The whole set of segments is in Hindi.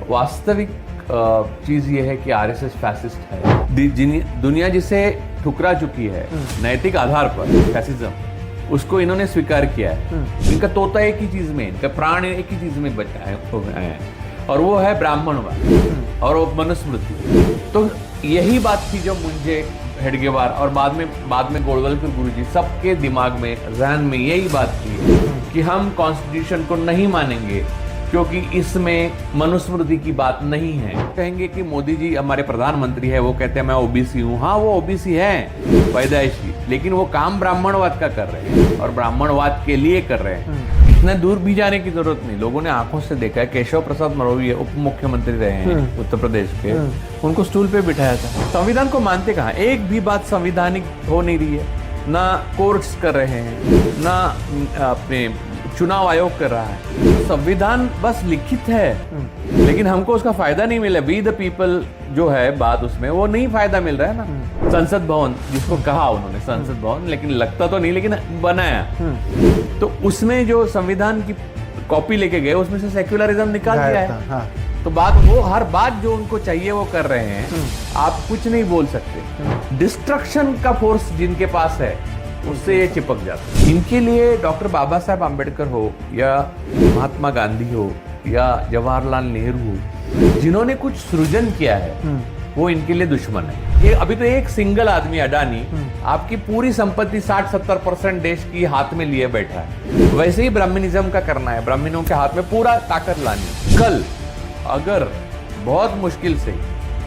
वास्तविक चीज ये है कि आरएसएस फैसिस्ट है। दुनिया जिसे ठुकरा चुकी है नैतिक आधार पर फैसिज्म, उसको इन्होंने स्वीकार किया है। इनका तोता एक ही चीज में, इनका प्राण एक ही चीज में बचा है और वो है ब्राह्मणवाद और वो मनुस्मृति। तो यही बात थी जो मुंजे, हेडगेवार और बाद में गोडवलकर गुरुजी, सबके दिमाग में, जहन में यही बात थी कि हम कॉन्स्टिट्यूशन को नहीं मानेंगे क्योंकि इसमें मनुस्मृति की बात नहीं है। कहेंगे कि मोदी जी हमारे प्रधानमंत्री है, वो कहते हैं मैं ओबीसी हूँ। हाँ, वो ओबीसी है पैदाइशी, लेकिन वो काम ब्राह्मणवाद का कर रहे हैं और ब्राह्मणवाद के लिए कर रहे हैं। इतना दूर भी जाने की जरूरत नहीं। लोगों ने आंखों से देखा है, केशव प्रसाद मौर्य उप मुख्यमंत्री रहे हैं उत्तर प्रदेश के, उनको स्टूल पे बिठाया था। संविधान को मानते कहाँ? एक भी बात संवैधानिक हो नहीं रही है, ना कोर्ट्स कर रहे हैं, ना अपने चुनाव आयोग कर रहा है। संविधान बस लिखित है, लेकिन हमको उसका फायदा नहीं मिला। वी द पीपल जो है बात, उसमें वो नहीं फायदा मिल रहा है ना। संसद भवन जिसको कहा उन्होंने संसद भवन, लेकिन लगता तो नहीं, लेकिन बनाया। तो उसमें जो संविधान की कॉपी लेके गए, उसमें से सेक्युलरिज्म निकाल दिया है। हाँ। तो बात, वो हर बात जो उनको चाहिए वो कर रहे हैं। आप कुछ नहीं बोल सकते। डिस्ट्रक्शन का फोर्स जिनके पास है, उससे ये चिपक जाता है। इनके लिए डॉक्टर बाबा साहब आम्बेडकर हो या महात्मा गांधी हो या जवाहरलाल नेहरू हो, जिन्होंने कुछ सृजन किया है, वो इनके लिए दुश्मन है। ये अभी तो एक सिंगल आदमी अडानी आपकी पूरी संपत्ति 60-70% देश की हाथ में लिए बैठा है। वैसे ही ब्राह्मणिज्म का करना है, ब्राह्मणों के हाथ में पूरा ताकत लानी। कल अगर बहुत मुश्किल से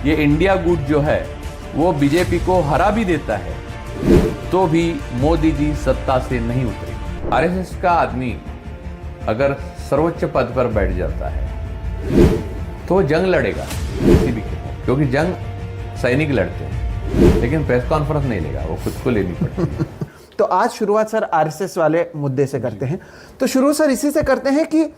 ये इंडिया गुट जो है वो बीजेपी को हरा भी देता है, तो भी मोदी जी सत्ता से नहीं उतरे। आरएसएस का आदमी अगर सर्वोच्च पद पर बैठ जाता है तो वो जंग लड़ेगा किसी भी के, क्योंकि जंग सैनिक लड़ते हैं, लेकिन प्रेस कॉन्फ्रेंस नहीं लेगा, वो खुद को लेनी पड़ेगी। तो आज शुरुआत सर आरएसएस वाले मुद्दे से करते हैं। तो शुरू सर इसी से करते हैं कि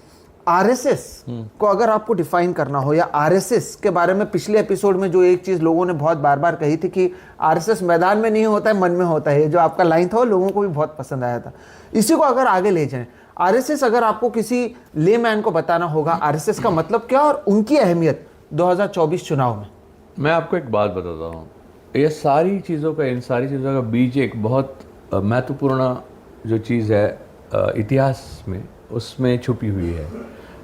आरएसएस को अगर आपको डिफाइन करना हो, या आरएसएस के बारे में पिछले एपिसोड में जो एक चीज लोगों ने बहुत बार बार कही थी कि आरएसएस मैदान में नहीं होता है, मन में होता है, जो आपका लाइन था वो लोगों को भी बहुत पसंद आया था। इसी को अगर आगे ले जाएं, आरएसएस अगर आपको किसी लेमैन को बताना होगा आरएसएस का मतलब क्या और उनकी अहमियत 2024 चुनाव में। मैं आपको एक बात बताता हूँ, ये सारी चीज़ों का, इन सारी चीज़ों का बीच एक बहुत महत्वपूर्ण जो चीज़ है इतिहास में, उसमें छुपी हुई है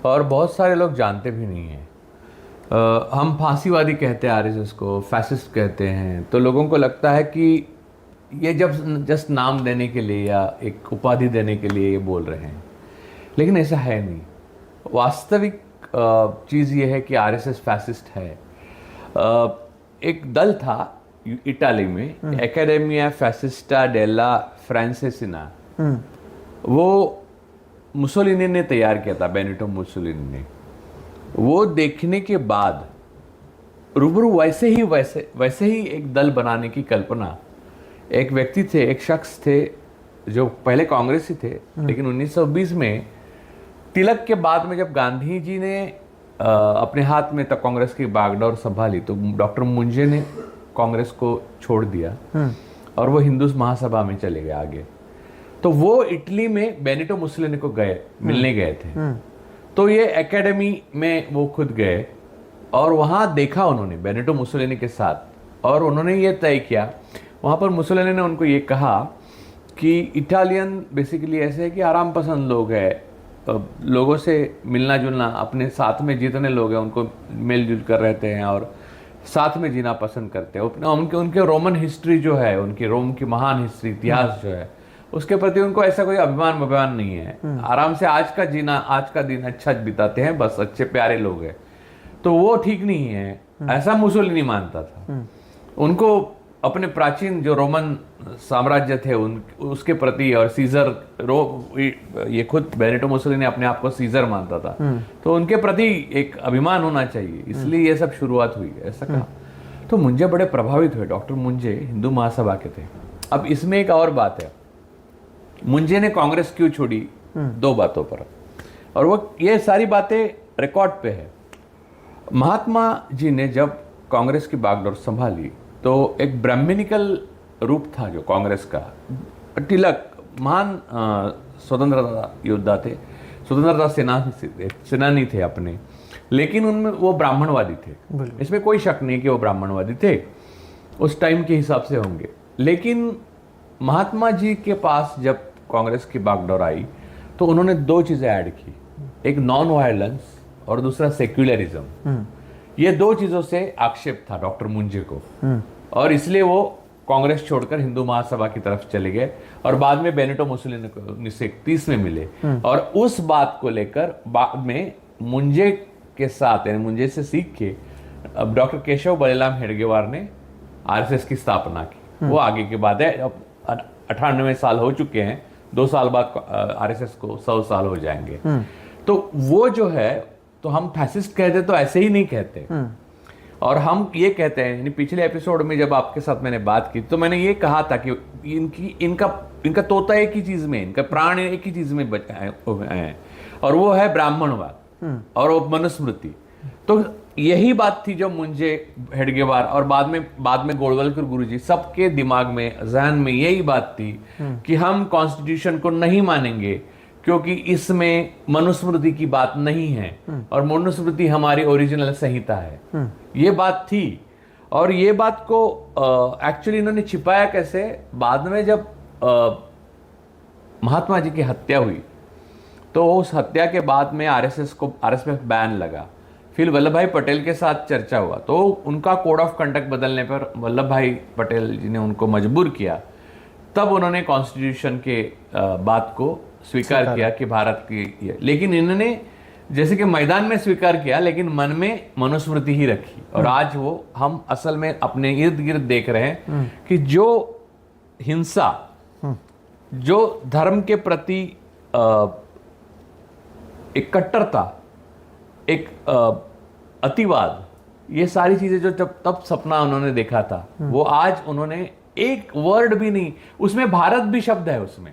और बहुत सारे लोग जानते भी नहीं हैं। हम फांसीवादी कहते हैं आरएसएस को, फैसिस्ट कहते हैं, तो लोगों को लगता है कि ये जब जस्ट नाम देने के लिए या एक उपाधि देने के लिए ये बोल रहे हैं, लेकिन ऐसा है नहीं। वास्तविक चीज़ ये है कि आरएसएस फैसिस्ट है। एक दल था इटाली में, एकेडेमिया फैसिस्टा डेला फ्रांसेसिना, वो मुसोलिनी ने तैयार किया था, बेनिटो मुसोलिनी ने। वो देखने के बाद रूबरू वैसे ही एक दल बनाने की कल्पना, एक व्यक्ति थे, एक शख्स थे जो पहले कांग्रेसी थे, लेकिन 1920 में तिलक के बाद में जब गांधी जी ने अपने हाथ में तब कांग्रेस की बागडोर संभाली, तो डॉक्टर मुंजे ने कांग्रेस को छोड़ दिया और वो हिंदू महासभा में चले गए आगे। तो वो इटली में बेनिटो मुसोलिनी को मिलने गए थे। तो ये एकेडमी में वो खुद गए और वहाँ देखा उन्होंने बेनिटो मुसोलिनी के साथ, और उन्होंने ये तय किया, वहाँ पर मुसोलिनी ने उनको ये कहा कि इटालियन बेसिकली ऐसे है कि आराम पसंद लोग हैं, लोगों से मिलना जुलना, अपने साथ में जितने लोग हैं उनको मिलजुल कर रहते हैं और साथ में जीना पसंद करते हैं। उनके रोमन हिस्ट्री जो है, उनकी रोम की महान हिस्ट्री, इतिहास जो है, उसके प्रति उनको ऐसा कोई अभिमान नहीं है। आराम से आज का जीना, आज का दिन अच्छा बिताते हैं, बस अच्छे प्यारे लोग हैं। तो वो ठीक नहीं है, ऐसा मुसोलिनी मानता था। उनको अपने प्राचीन जो रोमन साम्राज्य थे उसके प्रति, और सीजर ये खुद बेनिटो मुसोलिनी अपने आप को सीजर मानता था, तो उनके प्रति एक अभिमान होना चाहिए, इसलिए ये सब शुरुआत हुई, ऐसा कहा। तो मुंजे बड़े प्रभावित हुए। डॉक्टर मुंजे हिंदू महासभा के थे। अब इसमें एक और बात है, मुंजे ने कांग्रेस क्यों छोड़ी? दो बातों पर, और वो ये सारी बातें रिकॉर्ड पे है। महात्मा जी ने जब कांग्रेस की बागडोर संभाली तो एक ब्राह्मणिकल रूप था जो कांग्रेस का। तिलक महान स्वतंत्रता योद्धा थे, स्वतंत्रता सेनानी थे अपने, लेकिन उनमें वो ब्राह्मणवादी थे, इसमें कोई शक नहीं कि वो ब्राह्मणवादी थे, उस टाइम के हिसाब से होंगे। लेकिन महात्मा जी के पास जब कांग्रेस की बागडोर आई तो उन्होंने दो चीजें ऐड की, एक नॉन वायलेंस और दूसरा सेक्युलरिज्म। ये दो चीजों से आक्षेप था डॉक्टर मुंजे को, और इसलिए वो कांग्रेस छोड़कर हिंदू महासभा की तरफ चले गए और बाद में बेनिटो मुसोलिनी को 1931 में मिले। और उस बात को लेकर बाद में मुंजे के साथ, यानी मुंजे से सीख के अब डॉक्टर केशव बलिराम हेडगेवार ने आरएसएस की स्थापना की। वो आगे की बात है, अब 98 साल हो चुके हैं, 2 साल बाद आरएसएस को 100 साल हो जाएंगे। तो वो जो है, तो हम फैसिस्ट कहते तो ऐसे ही नहीं कहते, और हम ये कहते हैं, यानी पिछले एपिसोड में जब आपके साथ मैंने बात की तो मैंने ये कहा था कि इनका तोता एक ही चीज में, इनका प्राण एक ही चीज में है, और वो है ब्राह्मणवाद और वो मनुस्मृति। तो यही बात थी जो मुंजे, हेडगेवार और बाद में गोलवलकर गुरुजी, सबके दिमाग में, जहन में यही बात थी कि हम कॉन्स्टिट्यूशन को नहीं मानेंगे क्योंकि इसमें मनुस्मृति की बात नहीं है और मनुस्मृति हमारी ओरिजिनल संहिता है। ये बात थी, और ये बात को एक्चुअली इन्होंने छिपाया कैसे, बाद में जब महात्मा जी की हत्या हुई तो उस हत्या के बाद में आरएसएस में बैन लगा। फिर वल्लभ भाई पटेल के साथ चर्चा हुआ तो उनका कोड ऑफ कंडक्ट बदलने पर वल्लभ भाई पटेल जी ने उनको मजबूर किया, तब उन्होंने कॉन्स्टिट्यूशन के बात को स्वीकार किया कि भारत की। लेकिन इन्होंने जैसे कि मैदान में स्वीकार किया लेकिन मन में मनुस्मृति ही रखी, और आज वो हम असल में अपने इर्द गिर्द देख रहे हैं कि जो हिंसा, जो धर्म के प्रति एक कट्टरता, एक अतिवाद, ये सारी चीजें जो तब सपना उन्होंने देखा था, वो आज उन्होंने एक वर्ड भी नहीं, उसमें भारत भी शब्द है उसमें।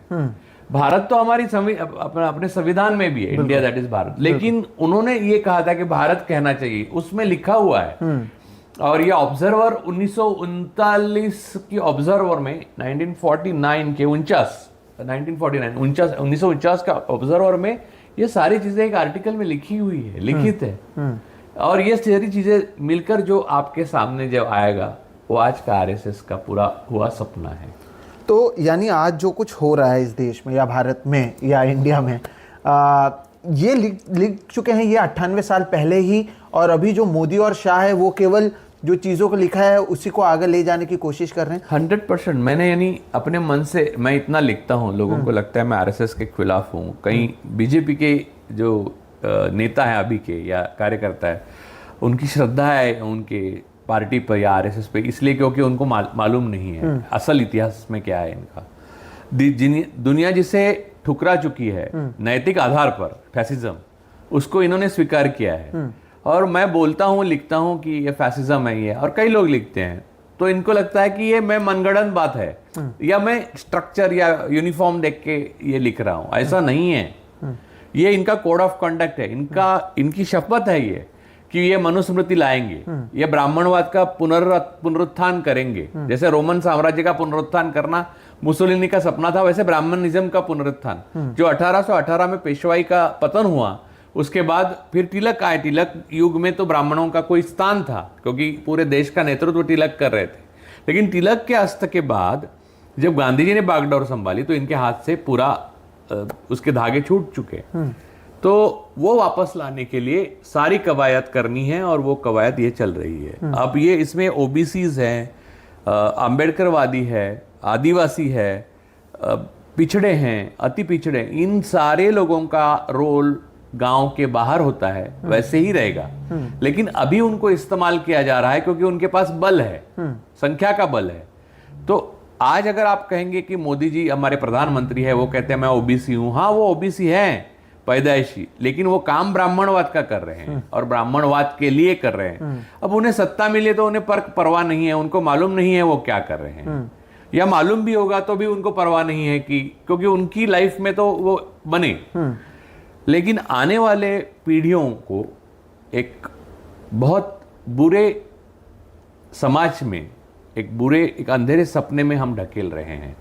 भारत तो हमारी अपने संविधान में भी है, इंडिया दैट इज भारत, लेकिन उन्होंने ये कहा था कि भारत कहना चाहिए, उसमें लिखा हुआ है। और ये ऑब्जर्वर 1939 की ऑब्जर्वर में 1949 के 1949 का ऑब्जर्वर में ये सारी चीजें एक आर्टिकल में लिखी हुई है, लिखित है। और ये सारी चीजें मिलकर जो आपके सामने जब आएगा, वो आज का आरएसएस का पूरा हुआ सपना है। तो यानी आज जो कुछ हो रहा है इस देश में या भारत में या इंडिया में, ये लिख चुके हैं ये 98 साल पहले ही, और अभी जो मोदी और शाह है वो केवल जो चीज़ों को लिखा है उसी को आगे ले जाने की कोशिश कर रहे हैं। 100% मैंने, यानी अपने मन से मैं इतना लिखता हूँ, लोगों को लगता है मैं आरएसएस के खिलाफ हूँ। कहीं बीजेपी के जो नेता हैं अभी के या कार्यकर्ता है, उनकी श्रद्धा है उनके पार्टी पर या आरएसएस पे, इसलिए क्योंकि उनको मालूम नहीं है असल इतिहास में क्या है इनका। दुनिया जिसे ठुकरा चुकी है नैतिक आधार पर, फैसिज्म, उसको इन्होंने स्वीकार किया है। और मैं बोलता हूँ, लिखता हूँ कि ये फैसिज्म है ये, और कई लोग लिखते हैं तो इनको लगता है कि ये मैं मनगढ़ंत बात है या मैं स्ट्रक्चर या यूनिफॉर्म देख के ये लिख रहा हूँ। ऐसा नहीं है, ये इनका कोड ऑफ कंडक्ट है, इनकी शपथ है ये कि ये मनुस्मृति लाएंगे, ये ब्राह्मणवाद का पुनरुत्थान करेंगे। जैसे रोमन साम्राज्य का पुनरुत्थान करना मुसोलिनी का सपना था, वैसे ब्राह्मणिज्म का पुनरुत्थान, जो 1818 में पेशवाई का पतन हुआ, उसके बाद फिर तिलक आए। तिलक युग में तो ब्राह्मणों का कोई स्थान था क्योंकि पूरे देश का नेतृत्व तिलक कर रहे थे, लेकिन तिलक के अस्त के बाद जब गांधी जी ने बागडोर संभाली तो इनके हाथ से पूरा उसके धागे छूट चुके। तो वो वापस लाने के लिए सारी कवायद करनी है, और वो कवायद ये चल रही है। अब ये इसमें ओबीसीज हैं, अंबेडकरवादी है, आदिवासी है, पिछड़े हैं, अति पिछड़े, इन सारे लोगों का रोल गांव के बाहर होता है, वैसे ही रहेगा। लेकिन अभी उनको इस्तेमाल किया जा रहा है क्योंकि उनके पास बल है, संख्या का बल है। तो आज अगर आप कहेंगे कि मोदी जी हमारे प्रधानमंत्री है, वो कहते हैं मैं ओबीसी हूं, हाँ वो ओबीसी हैं पैदाइशी, लेकिन वो काम ब्राह्मणवाद का कर रहे हैं और ब्राह्मणवाद के लिए कर रहे हैं। अब उन्हें सत्ता मिले तो उन्हें परवाह नहीं है, उनको मालूम नहीं है वो क्या कर रहे हैं, या मालूम भी होगा तो भी उनको परवाह नहीं है कि, क्योंकि उनकी लाइफ में तो वो बने। लेकिन आने वाले पीढ़ियों को एक बहुत बुरे समाज में, एक अंधेरे सपने में हम ढकेल रहे हैं।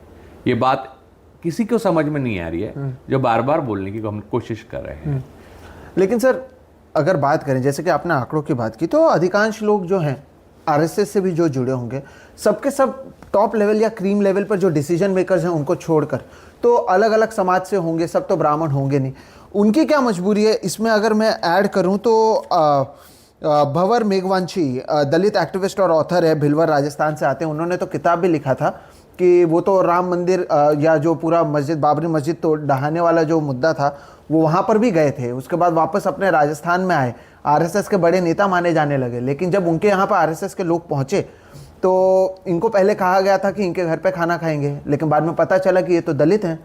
ये बात किसी को समझ में नहीं आ रही है, जो बार बार बोलने की हम कोशिश कर रहे हैं। लेकिन सर, अगर बात करें, जैसे कि आपने आंकड़ों की बात की, तो अधिकांश लोग जो हैं आरएसएस से भी जो जुड़े होंगे, सबके सब टॉप लेवल या क्रीम लेवल पर जो डिसीजन मेकर्स हैं उनको छोड़कर तो अलग अलग समाज से होंगे, सब तो ब्राह्मण होंगे नहीं। उनकी क्या मजबूरी है इसमें अगर मैं ऐड करूं तो भंवर मेघवांशी दलित एक्टिविस्ट और ऑथर है, भिलवर राजस्थान से आते हैं। उन्होंने तो किताब भी लिखा था कि वो तो राम मंदिर या जो पूरा मस्जिद, बाबरी मस्जिद तो ढहाने वाला जो मुद्दा था वो वहाँ पर भी गए थे, उसके बाद वापस अपने राजस्थान में आए, आरएसएस के बड़े नेता माने जाने लगे। लेकिन जब उनके यहाँ पर आरएसएस के लोग पहुँचे तो इनको पहले कहा गया था कि इनके घर पे खाना खाएंगे, लेकिन बाद में पता चला कि ये तो दलित हैं,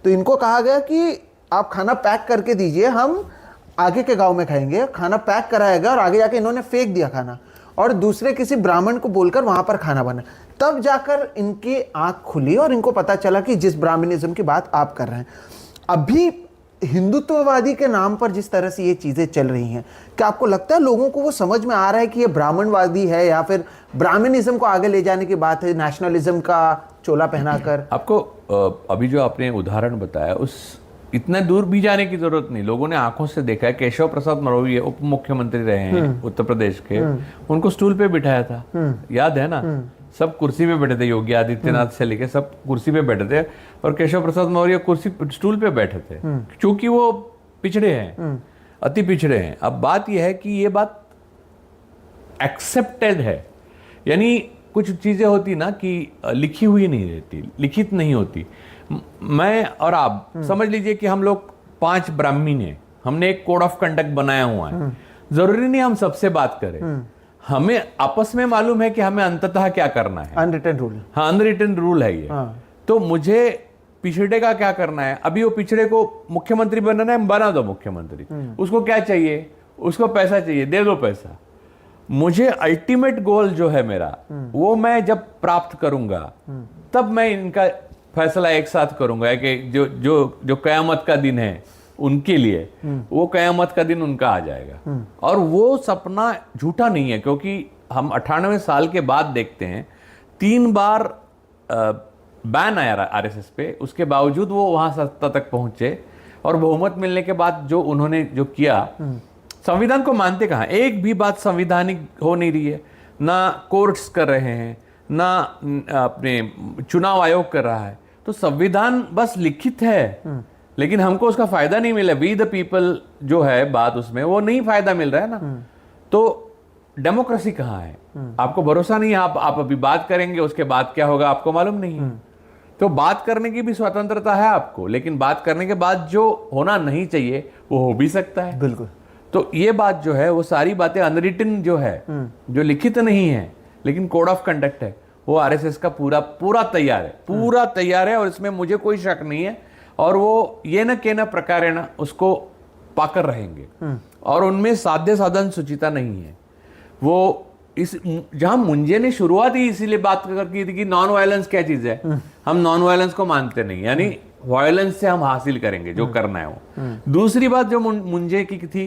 तो इनको कहा गया कि आप खाना पैक करके दीजिए, हम आगे के गांव में खाएंगे। खाना पैक कराया गया और आगे जाके इन्होंने फेंक दिया खाना और दूसरे किसी ब्राह्मण को बोलकर वहां पर खाना बना। तब जाकर इनकी आंख खुली और इनको पता चला कि जिस ब्राह्मणिज्म की बात आप कर रहे हैं, अभी हिंदुत्ववादी के नाम पर जिस तरह से ये चीजें चल रही हैं, क्या आपको लगता है लोगों को वो समझ में आ रहा है कि ये ब्राह्मणवादी है या फिर ब्राह्मणिज्म को आगे ले जाने की बात है, नेशनलिज्म का चोला पहनाकर? आपको अभी जो आपने उदाहरण बताया उस इतने दूर भी जाने की जरूरत नहीं। लोगों ने आंखों से देखा है, केशव प्रसाद मौर्य उप मुख्यमंत्री रहे हैं उत्तर प्रदेश के, उनको स्टूल पे बिठाया था, याद है ना? सब कुर्सी पे बैठे थे, योगी आदित्यनाथ से लेके सब कुर्सी पे बैठे थे और केशव प्रसाद मौर्य कुर्सी स्टूल पे बैठे थे, क्योंकि वो पिछड़े हैं, अति पिछड़े हैं। अब बात यह है कि ये बात एक्सेप्टेड है, यानी कुछ चीजें होती ना कि लिखी हुई नहीं रहती, लिखित नहीं होती। मैं और आप समझ लीजिए कि हम लोग 5 ब्राह्मण हैं, हमने एक कोड ऑफ कंडक्ट बनाया हुआ है, जरूरी नहीं हम सबसे बात करें, हमें आपस में मालूम है कि हमें अंततः क्या करना है। Unwritten rule. हाँ, अनरिटन रूल है ये। तो मुझे पिछड़े का क्या करना है? अभी वो पिछड़े को मुख्यमंत्री बनाना है, बना दो मुख्यमंत्री। उसको क्या चाहिए? उसको पैसा चाहिए, दे दो पैसा। मुझे अल्टीमेट गोल जो है मेरा, वो मैं जब प्राप्त करूंगा तब मैं इनका फैसला एक साथ करूंगा कि जो जो जो कयामत का दिन है उनके लिए, वो कयामत का दिन उनका आ जाएगा। और वो सपना झूठा नहीं है, क्योंकि हम 98 साल के बाद देखते हैं 3 बार बैन आया आरएसएस पे, उसके बावजूद वो वहां सत्ता तक पहुंचे और बहुमत मिलने के बाद जो उन्होंने जो किया, संविधान को मानते कहाँ? एक भी बात संवैधानिक हो नहीं रही है, ना कोर्ट्स कर रहे हैं, ना अपने चुनाव आयोग कर रहा है। तो संविधान बस लिखित है, लेकिन हमको उसका फायदा नहीं मिला। वी द पीपल जो है बात, उसमें वो नहीं फायदा मिल रहा है ना। तो डेमोक्रेसी कहाँ है? आपको भरोसा नहीं है, आप अभी बात करेंगे, उसके बाद क्या होगा आपको मालूम नहीं है। तो बात करने की भी स्वतंत्रता है आपको, लेकिन बात करने के बाद जो होना नहीं चाहिए वो हो भी सकता है। बिल्कुल। तो ये बात जो है, वो सारी बातें अनरिटन जो है, जो लिखित नहीं है लेकिन कोड ऑफ कंडक्ट है, वो आरएसएस का पूरा तैयार है, पूरा तैयार है, और इसमें मुझे कोई शक नहीं है। और वो ये न के न प्रकारेण उसको पाकर रहेंगे। और उनमें साध्य साधन सुचिता नहीं है। वो इस जहां मुंजे ने शुरुआत ही इसीलिए बात की थी कि नॉन वायलेंस क्या चीज है, हम नॉन वायलेंस को मानते नहीं, यानी वायलेंस से हम हासिल करेंगे जो करना है वो। दूसरी बात जो मुंजे की थी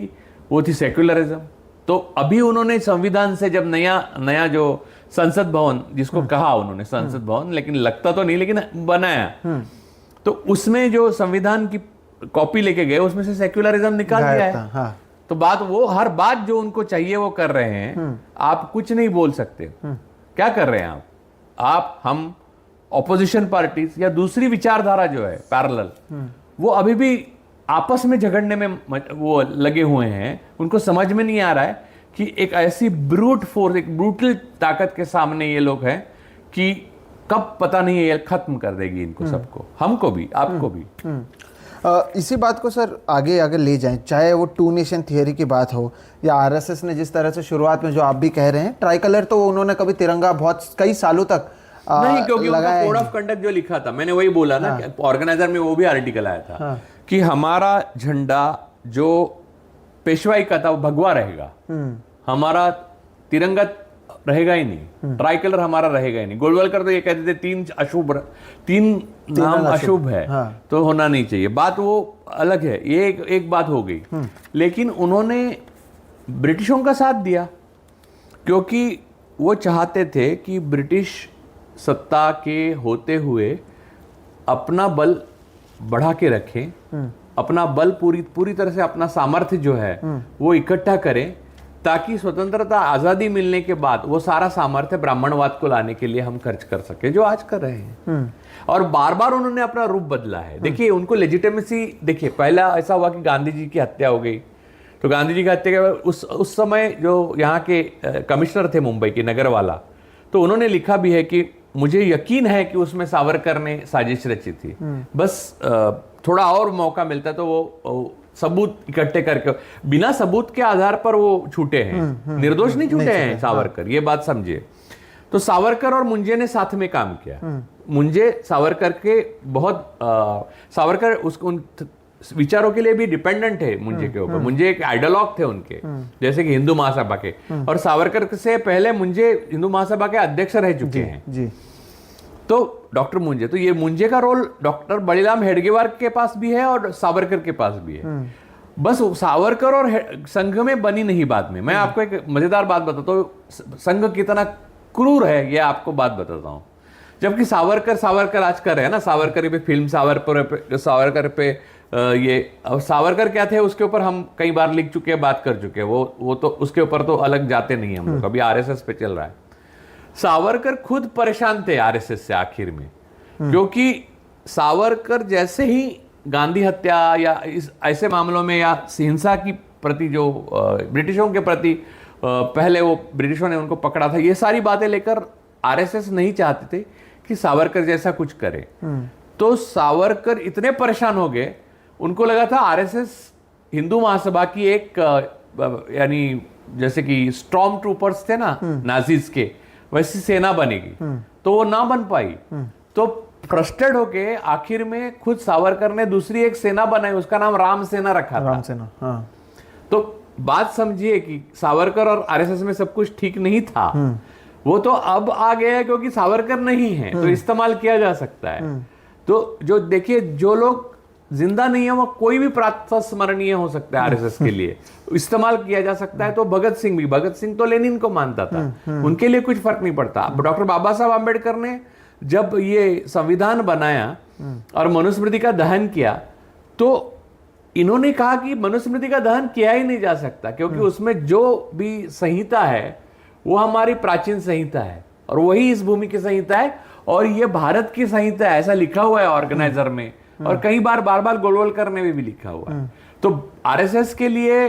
वो थी सेक्युलरिज्म। तो अभी उन्होंने संविधान से जब नया जो संसद भवन, जिसको कहा उन्होंने संसद भवन, लेकिन लगता तो नहीं, लेकिन बनाया, तो उसमें जो संविधान की कॉपी लेके गए उसमें से सेक्युलरिज्म निकाल दिया है। हाँ। तो बात वो, हर बात जो उनको चाहिए वो कर रहे हैं। आप कुछ नहीं बोल सकते। क्या कर रहे हैं आप? हम ऑपोजिशन पार्टीज या दूसरी विचारधारा जो है पैरेलल, वो अभी भी आपस में झगड़ने में वो लगे हुए हैं। उनको समझ में नहीं आ रहा है कि एक ऐसी ब्रूट फोर्स, एक ब्रूटल ताकत के सामने ये लोग हैं कि कब पता नहीं ये खत्म कर देगी इनको सबको, हमको भी, आपको भी। इसी बात को सर आगे ले जाएं, चाहे वो 2 नेशन थियरी की बात हो या आरएसएस ने जिस तरह से शुरुआत में जो आप भी कह रहे हैं, ट्राई कलर तो उन्होंने कभी तिरंगा बहुत कई सालों तक नहीं, क्योंकि उनका कोड ऑफ कंडक्ट जो लिखा था, मैंने वही बोला ना, ऑर्गेनाइजर में वो भी आर्टिकल आया था कि हमारा झंडा जो पेशवाई का था वो भगवा रहेगा, हमारा तिरंगा रहेगा ही नहीं, ट्राई कलर हमारा रहेगा ही नहीं। गोलवलकर तो ये कहते थे 3 नाम अशुभ है, तो होना नहीं चाहिए। बात वो अलग है, ये एक बात हो गई। लेकिन उन्होंने ब्रिटिशों का साथ दिया, क्योंकि वो चाहते थे कि ब्रिटिश सत्ता के होते हुए अपना बल बढ़ा के रखें अपना बल पूरी तरह से अपना सामर्थ्य जो है वो इकट्ठा करें, ताकि स्वतंत्रता आजादी मिलने के बाद वो सारा सामर्थ्य ब्राह्मणवाद को लाने के लिए हम खर्च कर सके, जो आज कर रहे हैं। और बार बार उन्होंने अपना रूप बदला है। देखिए उनको लेजिटिमेसी, देखिए पहला ऐसा हुआ कि गांधी जी की हत्या हो गई, तो गांधी जी की हत्या के बाद उस समय जो यहाँ के कमिश्नर थे मुंबई के, नगरवाला, तो उन्होंने लिखा भी है कि मुझे यकीन है कि उसमें सावरकर ने साजिश रची थी, बस थोड़ा और मौका मिलता तो वो सबूत इकट्ठे करके, बिना सबूत के आधार पर वो छूटे हैं, निर्दोष नहीं छूटे हैं सावरकर, ये बात समझिए। तो सावरकर और मुंजे ने साथ में काम किया। मुंजे सावरकर के बहुत सावरकर उन विचारों के लिए भी डिपेंडेंट है मुंजे के ऊपर। मुंजे एक आइडियोलॉग थे उनके, जैसे कि हिंदू महासभा के, और सावरकर से पहले मुंजे हिंदू महासभा के अध्यक्ष रह चुके हैं जी। तो डॉक्टर मुंजे, तो ये मुंजे का रोल डॉक्टर बड़ीराम हेडगेवार के पास भी है और सावरकर के पास भी है। बस सावरकर और संघ में बनी नहीं बाद में। मैं आपको एक मजेदार बात बताता हूँ, संघ कितना क्रूर है ये आपको बात बताता हूँ। जबकि सावरकर आज कर रहे हैं ना, सावरकर पे फिल्म, सावरकर पे ये, अब सावरकर क्या थे उसके ऊपर हम कई बार लिख चुके हैं, बात कर चुके हैं, वो तो उसके ऊपर तो अलग जाते नहीं हम लोग, अभी आरएसएस पे चल रहा है। सावरकर खुद परेशान थे आरएसएस से आखिर में, क्योंकि सावरकर जैसे ही गांधी हत्या या इस ऐसे मामलों में या हिंसा की प्रति जो ब्रिटिशों के प्रति पहले वो ब्रिटिशों ने उनको पकड़ा था, ये सारी बातें लेकर आरएसएस नहीं चाहते थे कि सावरकर जैसा कुछ करे। तो सावरकर इतने परेशान हो गए, उनको लगा था आरएसएस हिंदू महासभा की एक यानी जैसे कि स्टॉर्म ट्रूपर्स थे ना नाजीज के, वैसी सेना बनेगी, तो वो ना बन पाई। तो फ्रस्ट्रेट होके आखिर में खुद सावरकर ने दूसरी एक सेना बनाई, उसका नाम राम सेना रखा था। राम सेना, हाँ। तो बात समझिए कि सावरकर और आरएसएस में सब कुछ ठीक नहीं था, वो तो अब आ गया है क्योंकि सावरकर नहीं है, तो इस्तेमाल किया जा सकता है। तो जो देखिए, जो लोग जिंदा नहीं है वो कोई भी प्रातःस्मरणीय हो सकता है आरएसएस के लिए, इस्तेमाल किया जा सकता है। तो भगत सिंह तो लेनिन को मानता था, उनके लिए कुछ फर्क नहीं पड़ता। डॉक्टर बाबा साहब आम्बेडकर ने जब ये संविधान बनाया और मनुस्मृति का दहन किया, तो इन्होंने कहा कि मनुस्मृति का दहन किया ही नहीं जा सकता, क्योंकि उसमें जो भी संहिता है वो हमारी प्राचीन संहिता है और वही इस भूमि की संहिता है, और ये भारत की संहिता है, ऐसा लिखा हुआ है ऑर्गेनाइजर में, और कई बार बार गोलवलकर ने भी लिखा हुआ है। तो आरएसएस के लिए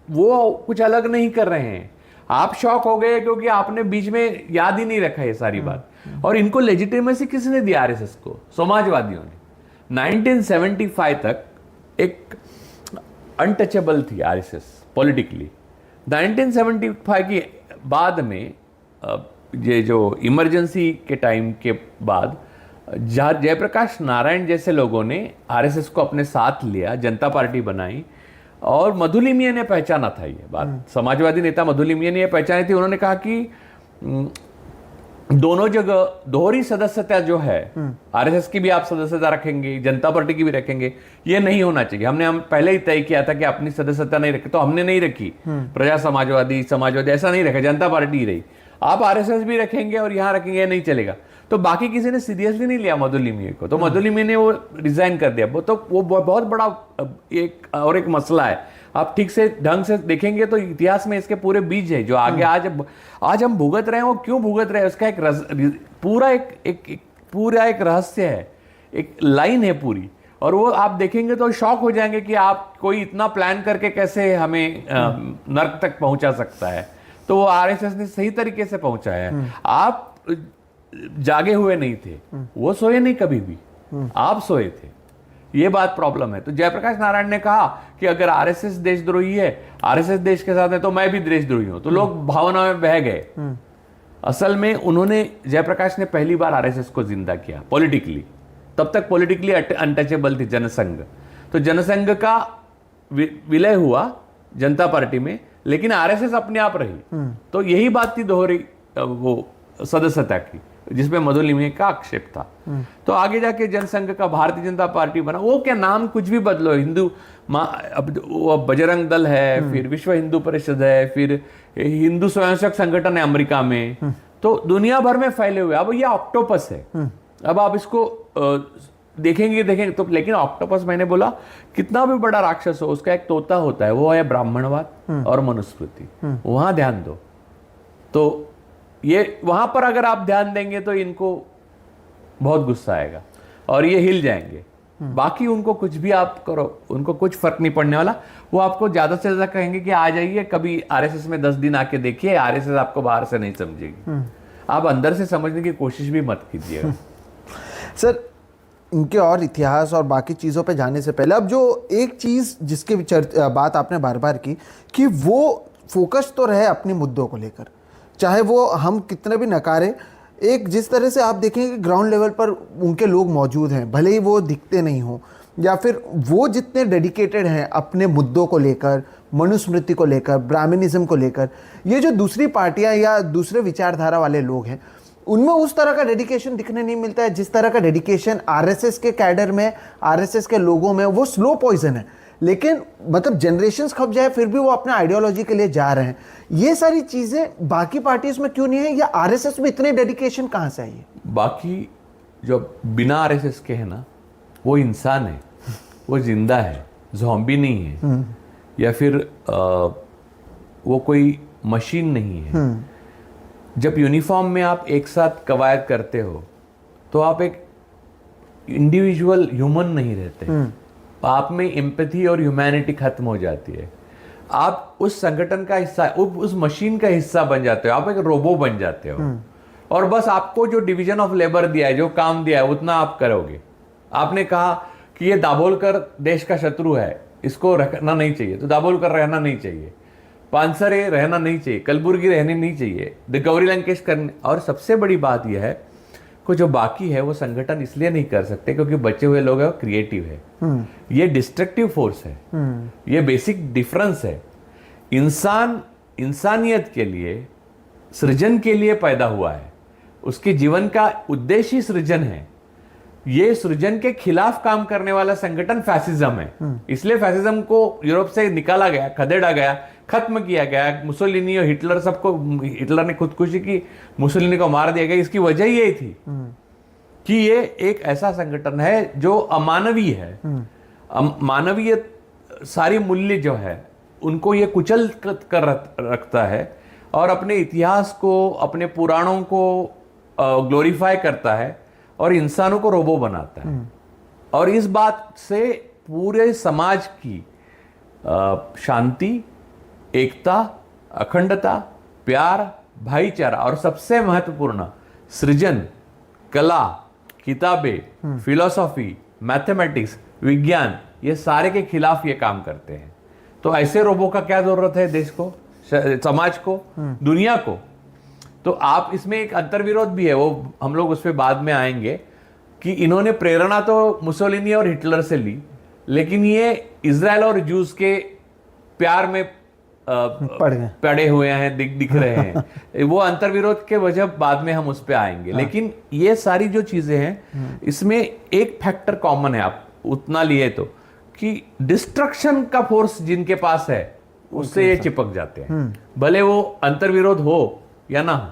वो कुछ अलग नहीं कर रहे हैं। आप शॉक हो गए क्योंकि आपने बीच में याद ही नहीं रखा ये सारी बात। और इनको लेजिटिमेसी किसने दी आरएसएस को? समाजवादियों ने। 1975 तक एक अनटचेबल थी आरएसएस पॉलिटिकली। 1975 के बाद में ये जो इमरजेंसी के टाइम के बाद जयप्रकाश नारायण जैसे लोगों ने आरएसएस को अपने साथ लिया, जनता पार्टी बनाई, और मधुलिमिया ने पहचाना था ये बात। समाजवादी नेता मधुलिमिया ने ये पहचानी थी। उन्होंने कहा कि दोनों जगह दोहरी सदस्यता जो है, आरएसएस की भी आप सदस्यता रखेंगे, जनता पार्टी की भी रखेंगे, ये नहीं होना चाहिए। हम पहले ही तय किया था कि अपनी सदस्यता नहीं रखे, तो हमने नहीं रखी। प्रजा समाजवादी ऐसा नहीं रखा, जनता पार्टी ही रही। आप आरएसएस भी रखेंगे और यहां रखेंगे, नहीं चलेगा। तो बाकी किसी ने सीरियसली नहीं लिया मधुलिमिया को, तो मधुलिमिया ने वो रिजाइन कर दिया। वो बहुत बड़ा एक मसला है। आप ठीक से ढंग से देखेंगे तो इतिहास में इसके पूरे बीज है, जो आगे आज हम भुगत रहे हैं। वो क्यों भुगत रहे हैं उसका पूरा एक रहस्य है, एक लाइन है पूरी। और वो आप देखेंगे तो शॉक हो जाएंगे कि आप कोई इतना प्लान करके कैसे हमें नर्क तक पहुंचा सकता है। तो वो आरएसएस ने सही तरीके से पहुंचाया है। आप जागे हुए नहीं थे, वो सोए नहीं कभी भी, आप सोए थे। ये बात प्रॉब्लम है। तो जयप्रकाश नारायण ने कहा कि अगर आरएसएस देशद्रोही है, आरएसएस देश के साथ है, तो मैं भी देशद्रोही हूं। तो लोग भावना में बह गए। असल में जयप्रकाश ने पहली बार आरएसएस को जिंदा किया पॉलिटिकली। तब तक पॉलिटिकली अनटचेबल थी जनसंघ। तो जनसंघ का विलय हुआ जनता पार्टी में, लेकिन आरएसएस अपने आप रही। तो यही बात थी दोहरी वो सदस्यता की, जिसमें मधुलिमिया का आक्षेप था। तो आगे जाके जनसंघ का भारतीय जनता पार्टी बना। वो क्या नाम कुछ भी बदलो, अब बजरंग दल है, फिर विश्व हिंदू परिषद है, फिर हिंदू स्वयंसेवक संगठन है अमेरिका में, तो दुनिया भर में फैले हुए। अब ये ऑक्टोपस है। अब आप इसको देखेंगे तो, लेकिन ऑक्टोपस मैंने बोला कितना भी बड़ा राक्षस हो उसका एक तोता होता है, वो है ब्राह्मणवाद और मनुस्मृति, वहां ध्यान दो। तो ये वहां पर अगर आप ध्यान देंगे तो इनको बहुत गुस्सा आएगा और ये हिल जाएंगे। बाकी उनको कुछ भी आप करो, उनको कुछ फर्क नहीं पड़ने वाला। वो आपको ज्यादा से ज्यादा कहेंगे कि आ जाइए कभी आरएसएस में 10 दिन आके देखिए, आरएसएस आपको बाहर से नहीं समझेगी, आप अंदर से समझने की कोशिश भी मत कीजिएगा। सर, इनके और इतिहास और बाकी चीज़ों पे जाने से पहले अब जो एक चीज़ जिसके बात आपने बार बार की कि वो फोकस तो रहे अपने मुद्दों को लेकर, चाहे वो हम कितने भी नकारे, एक जिस तरह से आप देखेंगे कि ग्राउंड लेवल पर उनके लोग मौजूद हैं, भले ही वो दिखते नहीं हो, या फिर वो जितने डेडिकेटेड हैं अपने मुद्दों को लेकर, मनुस्मृति को लेकर, ब्राह्मणिज्म को लेकर, ये जो दूसरी पार्टियां या दूसरे विचारधारा वाले लोग हैं उनमें उस तरह का डेडिकेशन दिखने नहीं मिलता है जिस तरह का डेडिकेशन आरएसएस के कैडर में, आरएसएस के लोगों में। वो स्लो पॉइजन है, लेकिन मतलब जनरेशंस खप जाए फिर भी वो अपना आइडियोलॉजी के लिए जा रहे हैं। ये सारी चीजें बाकी पार्टीज में क्यों नहीं है, या आरएसएस में इतने डेडिकेशन कहां से आई है? बाकी जो बिना आरएसएस के है ना, वो इंसान है, वो जिंदा है, ज़ॉम्बी नहीं है, या फिर वो कोई मशीन नहीं है। जब यूनिफॉर्म में आप एक साथ कवायद करते हो तो आप एक इंडिविजुअल ह्यूमन नहीं रहते, आप में एम्पैथी और ह्यूमैनिटी खत्म हो जाती है। आप उस संगठन का हिस्सा, उस मशीन का हिस्सा बन जाते हो, आप एक रोबो बन जाते हो, और बस आपको जो डिवीजन ऑफ लेबर दिया है, जो काम दिया है, उतना आप करोगे। आपने कहा कि ये दाभोलकर देश का शत्रु है, इसको रखना नहीं चाहिए, तो दाभोलकर रहना नहीं चाहिए, पानसरे रहना नहीं चाहिए, कलबुर्गी रहनी नहीं चाहिए, द गौरी लंकेश करने। और सबसे बड़ी बात यह है कि जो बाकी है वो संगठन इसलिए नहीं कर सकते क्योंकि बचे हुए लोग हैं, क्रिएटिव है। ये डिस्ट्रक्टिव फोर्स है, ये बेसिक डिफरेंस है। इंसान इंसानियत के लिए, सृजन के लिए पैदा हुआ है, उसके जीवन का उद्देश्य ही सृजन है। ये सृजन के खिलाफ काम करने वाला संगठन फैसिज्म है, इसलिए फैसिज्म को यूरोप से निकाला गया, खदेड़ा गया, खत्म किया गया। मुसोलिनी और हिटलर, सबको, हिटलर ने खुदकुशी की, मुसोलिनी को मार दिया गया। इसकी वजह ये थी कि ये एक ऐसा संगठन है जो अमानवीय है। मानवीय सारी मूल्य जो है उनको ये कुचल कर रखता है और अपने इतिहास को, अपने पुराणों को ग्लोरीफाई करता है और इंसानों को रोबो बनाता है। और इस बात से पूरे समाज की शांति, एकता, अखंडता, प्यार, भाईचारा और सबसे महत्वपूर्ण सृजन, कला, किताबें, फिलॉसफी, मैथमेटिक्स, विज्ञान, ये सारे के खिलाफ ये काम करते हैं। तो ऐसे रोबो का क्या जरूरत है देश को, समाज को, दुनिया को? तो आप इसमें एक अंतर्विरोध भी है, वो हम लोग उस पर बाद में आएंगे कि इन्होंने प्रेरणा तो मुसोलिनी और हिटलर से ली, लेकिन ये इजराइल और जूस के प्यार में पड़े हुए हैं, दिख रहे हैं। वो अंतर्विरोध के वजह बाद में हम उस पर आएंगे। लेकिन ये सारी जो चीजें हैं इसमें एक फैक्टर कॉमन है, आप उतना लिए तो, कि डिस्ट्रक्शन का फोर्स जिनके पास है उससे ये चिपक जाते हैं, भले वो अंतर्विरोध हो या ना हो।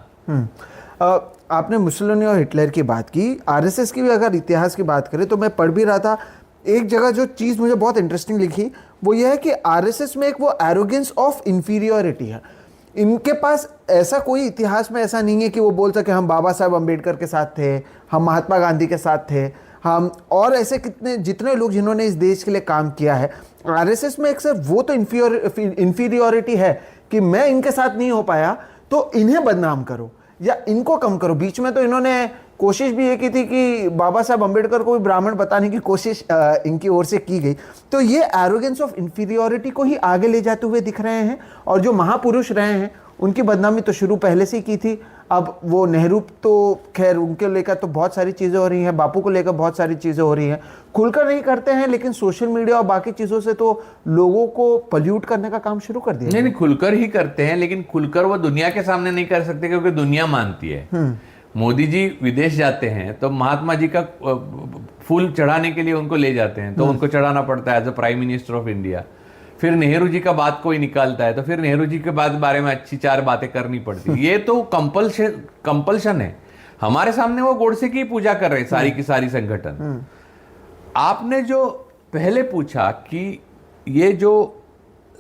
आपने मुसोलिनी और हिटलर की बात की, आरएसएस की भी अगर इतिहास की बात करें तो मैं पढ़ भी रहा था, एक जगह जो चीज़ मुझे बहुत इंटरेस्टिंग लिखी वो ये है कि आरएसएस में एक वो एरोगेंस ऑफ इंफीरियोरिटी है। इनके पास ऐसा कोई इतिहास में ऐसा नहीं है कि वो बोल सके हम बाबा साहब अम्बेडकर के साथ थे, हम महात्मा गांधी के साथ थे, हम और ऐसे जितने लोग जिन्होंने इस देश के लिए काम किया है। आरएसएस में एक सर वो तो इंफीरियोरिटी है कि मैं इनके साथ नहीं हो पाया तो इन्हें बदनाम करो या इनको कम करो। बीच में तो इन्होंने कोशिश भी ये की थी कि बाबा साहब अम्बेडकर को भी ब्राह्मण बताने की कोशिश इनकी ओर से की गई। तो ये एरोगेंस ऑफ इंफीरियोरिटी को ही आगे ले जाते हुए दिख रहे हैं, और जो महापुरुष रहे हैं उनकी बदनामी तो शुरू पहले से ही की थी। अब वो नेहरू तो खैर उनके लेकर तो बहुत सारी चीज़ें हो रही हैं, बापू को लेकर बहुत सारी चीज़ें हो रही हैं, खुलकर नहीं करते हैं, लेकिन सोशल मीडिया और बाकी चीज़ों से तो लोगों को पल्यूट करने का काम शुरू कर दिया। नहीं, खुलकर ही करते हैं, लेकिन खुलकर वो दुनिया के सामने नहीं कर सकते क्योंकि दुनिया मानती है। मोदी जी विदेश जाते हैं तो महात्मा जी का फूल चढ़ाने के लिए उनको ले जाते हैं, तो उनको चढ़ाना पड़ता है as a prime minister of India. फिर नेहरू जी का बात कोई निकालता है तो फिर नेहरू जी के बारे में अच्छी 4 बातें करनी पड़ती। ये तो कंपल्शन है। हमारे सामने वो गोडसे की पूजा कर रहे हैं सारी की सारी संगठन। आपने जो पहले पूछा कि ये जो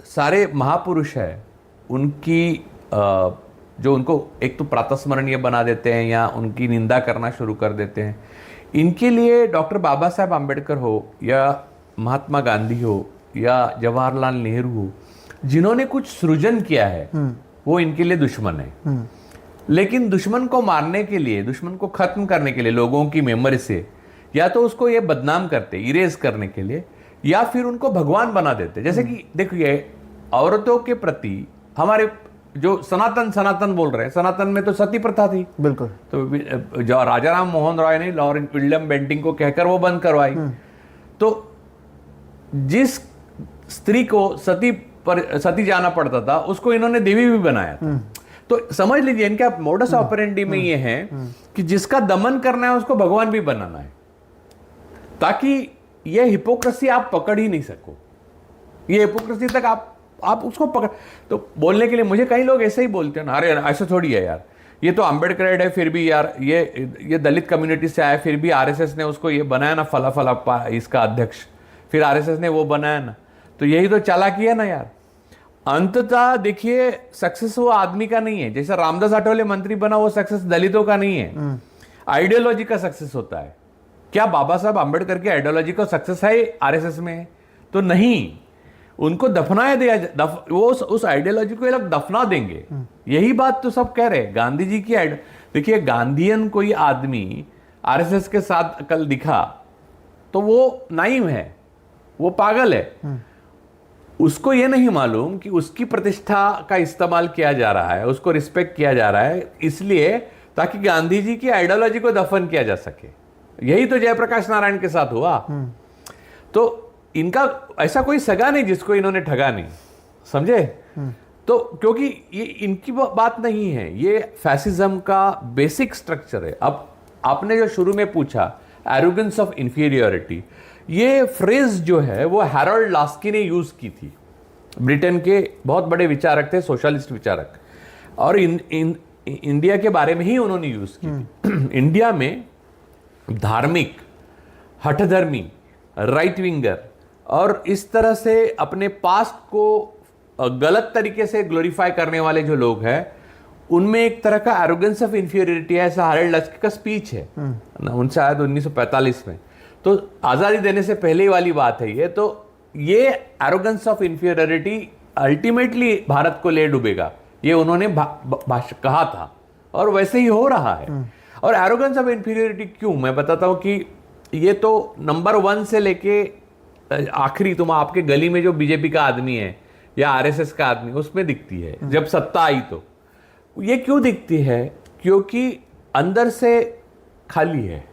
सारे महापुरुष है उनकी जो उनको एक तो प्रातस्मरणीय बना देते हैं या उनकी निंदा करना शुरू कर देते हैं, इनके लिए डॉक्टर बाबा साहब आम्बेडकर हो या महात्मा गांधी हो या जवाहरलाल नेहरू हो, जिन्होंने कुछ सृजन किया है, वो इनके लिए दुश्मन है। लेकिन दुश्मन को मारने के लिए, दुश्मन को खत्म करने के लिए लोगों की मेमोरी से या तो उसको ये बदनाम करते, इरेज करने के लिए, या फिर उनको भगवान बना देते। जैसे कि देखिए, औरतों के प्रति हमारे जो सनातन बोल रहे हैं, सनातन में तो सती प्रथा थी, बिल्कुल। तो जो राजा राम मोहन रॉय ने लॉरेंस विलियम बेंटिंक को कहकर वो बंद करवाई। तो जिस स्त्री को सती जाना पड़ता था, उसको इन्होंने देवी भी बनाया था। तो समझ लीजिए, इनका मोडस ऑपरेंडी में ये है कि जिसका दमन करना है उसको भगवान भी बनाना है, ताकि ये हिपोक्रेसी आप पकड़ ही नहीं सको। ये हिपोक्रेसी तक आप उसको पकड़, तो बोलने के लिए मुझे कई लोग ऐसे ही बोलते हैं ना, अरे ऐसा थोड़ी है यार, ये तो अम्बेडकर है, फिर भी यार ये दलित कम्युनिटी से आया, फिर भी आरएसएस ने उसको ये बनाया ना, फला इसका अध्यक्ष, फिर आरएसएस ने वो बनाया ना, तो यही तो चालाकी है ना यार। अंततः देखिए, सक्सेस वो आदमी का नहीं है। जैसे रामदास आठवले मंत्री बना, वो सक्सेस दलितों का नहीं है, आइडियोलॉजी का सक्सेस होता है। क्या बाबा साहब आम्बेडकर की आइडियोलॉजी का सक्सेस है आरएसएस में? तो नहीं, उनको दफनाया दिया, वो उस आइडियोलॉजी को ये लोग दफना देंगे। यही बात तो सब कह रहे हैं। गांधी जी की देखिए, गांधीयन कोई आदमी आरएसएस के साथ कल दिखा तो वो नाइव है, वो पागल है। उसको ये नहीं मालूम कि उसकी प्रतिष्ठा का इस्तेमाल किया जा रहा है, उसको रिस्पेक्ट किया जा रहा है, इसलिए ताकि गांधी जी की आइडियोलॉजी को दफन किया जा सके। यही तो जयप्रकाश नारायण के साथ हुआ। तो इनका ऐसा कोई सगा नहीं जिसको इन्होंने ठगा नहीं, समझे? तो क्योंकि ये इनकी बात नहीं है, ये फैसिज्म का बेसिक स्ट्रक्चर है। अब आपने जो शुरू में पूछा, एरोगेंस ऑफ इंफीरियोरिटी, ये फ्रेज जो है वो हैरोल्ड लास्की ने यूज की थी। ब्रिटेन के बहुत बड़े विचारक थे, सोशलिस्ट विचारक, और इंडिया के बारे में ही उन्होंने यूज की थी। इंडिया में धार्मिक, हठधर्मी, राइट विंगर और इस तरह से अपने पास्ट को गलत तरीके से ग्लोरीफाई करने वाले जो लोग हैं, उनमें एक तरह का एरोगेंस ऑफ इंफीरियरिटी है। ऐसा हैरोल्ड लास्की का स्पीच है उन शायद 1945 में। तो आजादी देने से पहले वाली बात है ये। तो ये arrogance of inferiority ultimately Bharat को ले डूबेगा, ये उन्होंने कहा था, और वैसे ही हो रहा है। और एरोगेंस ऑफ इंफीरियरिटी क्यों, मैं बताता हूं कि ये तो नंबर 1 से लेके आखिरी, तुम आपके गली में जो बीजेपी का आदमी है या आरएसएस का आदमी, उसमें दिखती है। जब सत्ता आई तो ये क्यों दिखती है? क्योंकि अंदर से खाली है,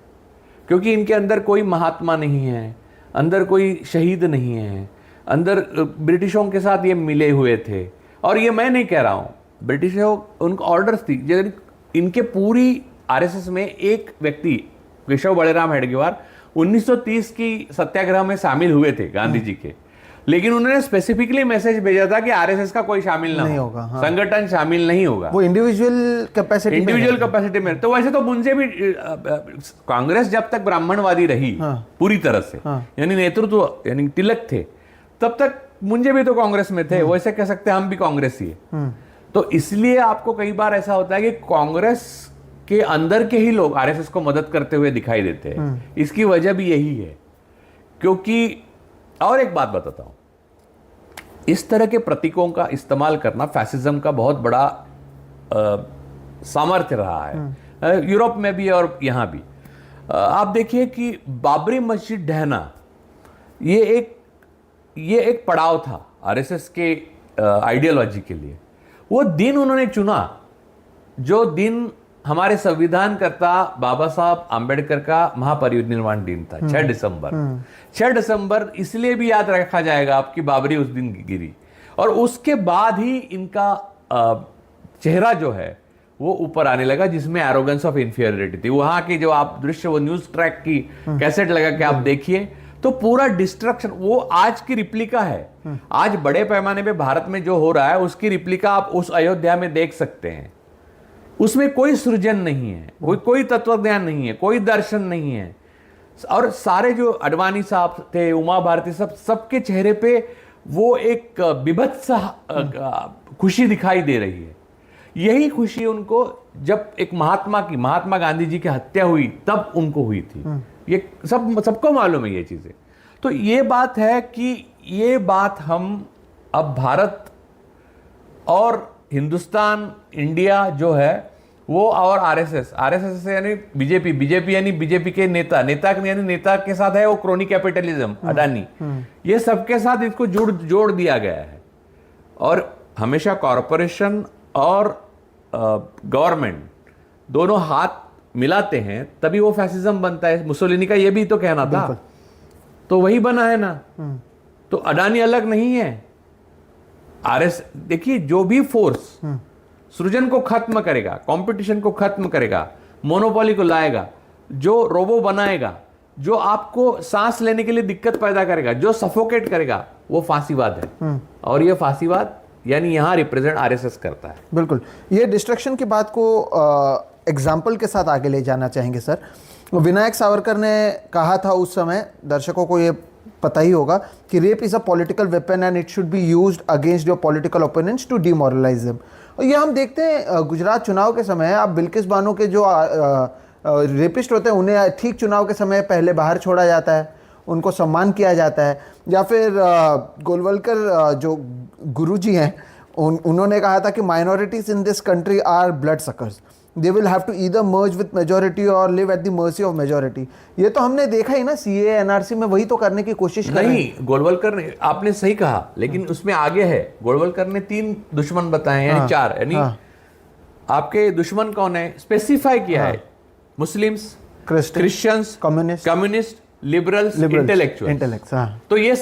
क्योंकि इनके अंदर कोई महात्मा नहीं है, अंदर कोई शहीद नहीं है, अंदर ब्रिटिशों के साथ ये मिले हुए थे। और ये मैं नहीं कह रहा हूं, ब्रिटिशों उनको ऑर्डर्स थी। इनके पूरी आरएसएस में एक व्यक्ति, केशव बड़ेराम हेडगेवार, 1930 की सत्याग्रह में शामिल हुए थे गांधी जी के, लेकिन उन्होंने स्पेसिफिकली मैसेज भेजा था कि आरएसएस का कोई शामिल नहीं होगा, हाँ। संगठन शामिल नहीं होगा, वो इंडिविजुअल कैपेसिटी में। तो वैसे तो मुझे भी कांग्रेस जब तक ब्राह्मणवादी रही, हाँ। पूरी तरह से, हाँ। यानी नेतृत्व, यानी तिलक थे, तब तक मुझे भी तो कांग्रेस में थे, वैसे कह सकते हैं हम भी कांग्रेसी है। तो इसलिए आपको कई बार ऐसा होता है कि कांग्रेस के अंदर के ही लोग आरएसएस को मदद करते हुए दिखाई देते हैं। इसकी वजह भी यही है, क्योंकि और एक बात बताता हूं, इस तरह के प्रतीकों का इस्तेमाल करना फैसिज्म का बहुत बड़ा सामर्थ्य रहा है, यूरोप में भी और यहां भी। आप देखिए कि बाबरी मस्जिद ढहना, ये एक पड़ाव था आरएसएस के आइडियोलॉजी के लिए। वो दिन उन्होंने चुना जो दिन हमारे संविधानकर्ता बाबा साहब आम्बेडकर का महापरिनिर्वाण दिन था, 6 दिसंबर। 6 दिसंबर इसलिए भी याद रखा जाएगा आपकी, बाबरी उस दिन गिरी, और उसके बाद ही इनका चेहरा जो है वो ऊपर आने लगा, जिसमें एरोगेंस ऑफ इंफीरियरिटी थी। वहां की जो आप दृश्य, वो न्यूज ट्रैक की कैसेट लगा के आप देखिए, तो पूरा डिस्ट्रक्शन, वो आज की रिप्लिका है। आज बड़े पैमाने पे भारत में जो हो रहा है उसकी रिप्लिका आप उस अयोध्या में देख सकते हैं। उसमें कोई सृजन नहीं है, कोई तत्व ज्ञान नहीं है, कोई दर्शन नहीं है। और सारे जो अडवाणी साहब थे, उमा भारती, सबके चेहरे पे वो एक बिभत्स खुशी दिखाई दे रही है। यही खुशी उनको जब एक महात्मा गांधी जी की हत्या हुई तब उनको हुई थी। ये सबको मालूम है ये चीजें। तो ये बात है कि ये बात हम अब भारत और हिंदुस्तान, इंडिया जो है वो, और आरएसएस से यानी बीजेपी यानी बीजेपी के नेता के साथ है वो क्रोनी कैपिटलिज्म, अडानी, ये सबके साथ इसको जोड़ दिया गया है। और हमेशा कॉरपोरेशन और गवर्नमेंट दोनों हाथ मिलाते हैं तभी वो फैसिज्म बनता है। मुसोलिनी का ये भी तो कहना था, तो वही बना है ना। तो अडानी अलग नहीं है। देखिए, जो भी फोर्स सृजन को खत्म करेगा, कंपटीशन को खत्म करेगा, मोनोपोली को लाएगा, जो रोबो बनाएगा, जो आपको सांस लेने के लिए दिक्कत पैदा करेगा, जो सफोकेट करेगा, वो फांसीवाद है। और ये फांसीवाद यानी यहां रिप्रेजेंट आरएसएस करता है। बिल्कुल, ये डिस्ट्रक्शन की बात को एग्जाम्पल के साथ आगे ले जाना चाहेंगे सर। विनायक सावरकर ने कहा था उस समय, दर्शकों को ये पता ही होगा, कि rape is a political weapon and it should be used against your political opponents to demoralise them. और ये हम देखते हैं गुजरात चुनाव के समय, आप बिल्किस बानो के जो रेपिस्ट होते हैं उन्हें ठीक चुनाव के समय पहले बाहर छोड़ा जाता है, उनको सम्मान किया जाता है। या फिर गोलवलकर जो गुरुजी हैं, उन्होंने कहा था कि minorities in this country are blood suckers, they will have to either merge with majority or live at the mercy of majority. ये तो हमने देखा ही ना, सीए एनआरसी में वही तो करने की कोशिश कर रहे हैं। नहीं, गोलवलकर ने, आपने सही कहा, लेकिन उसमें आगे है। गोलवलकर ने 3 दुश्मन बताए, यानी 4, यानी आपके दुश्मन कौन है स्पेसिफाई किया है। Muslims, Christians, communist, liberals, intellectuals. तो ये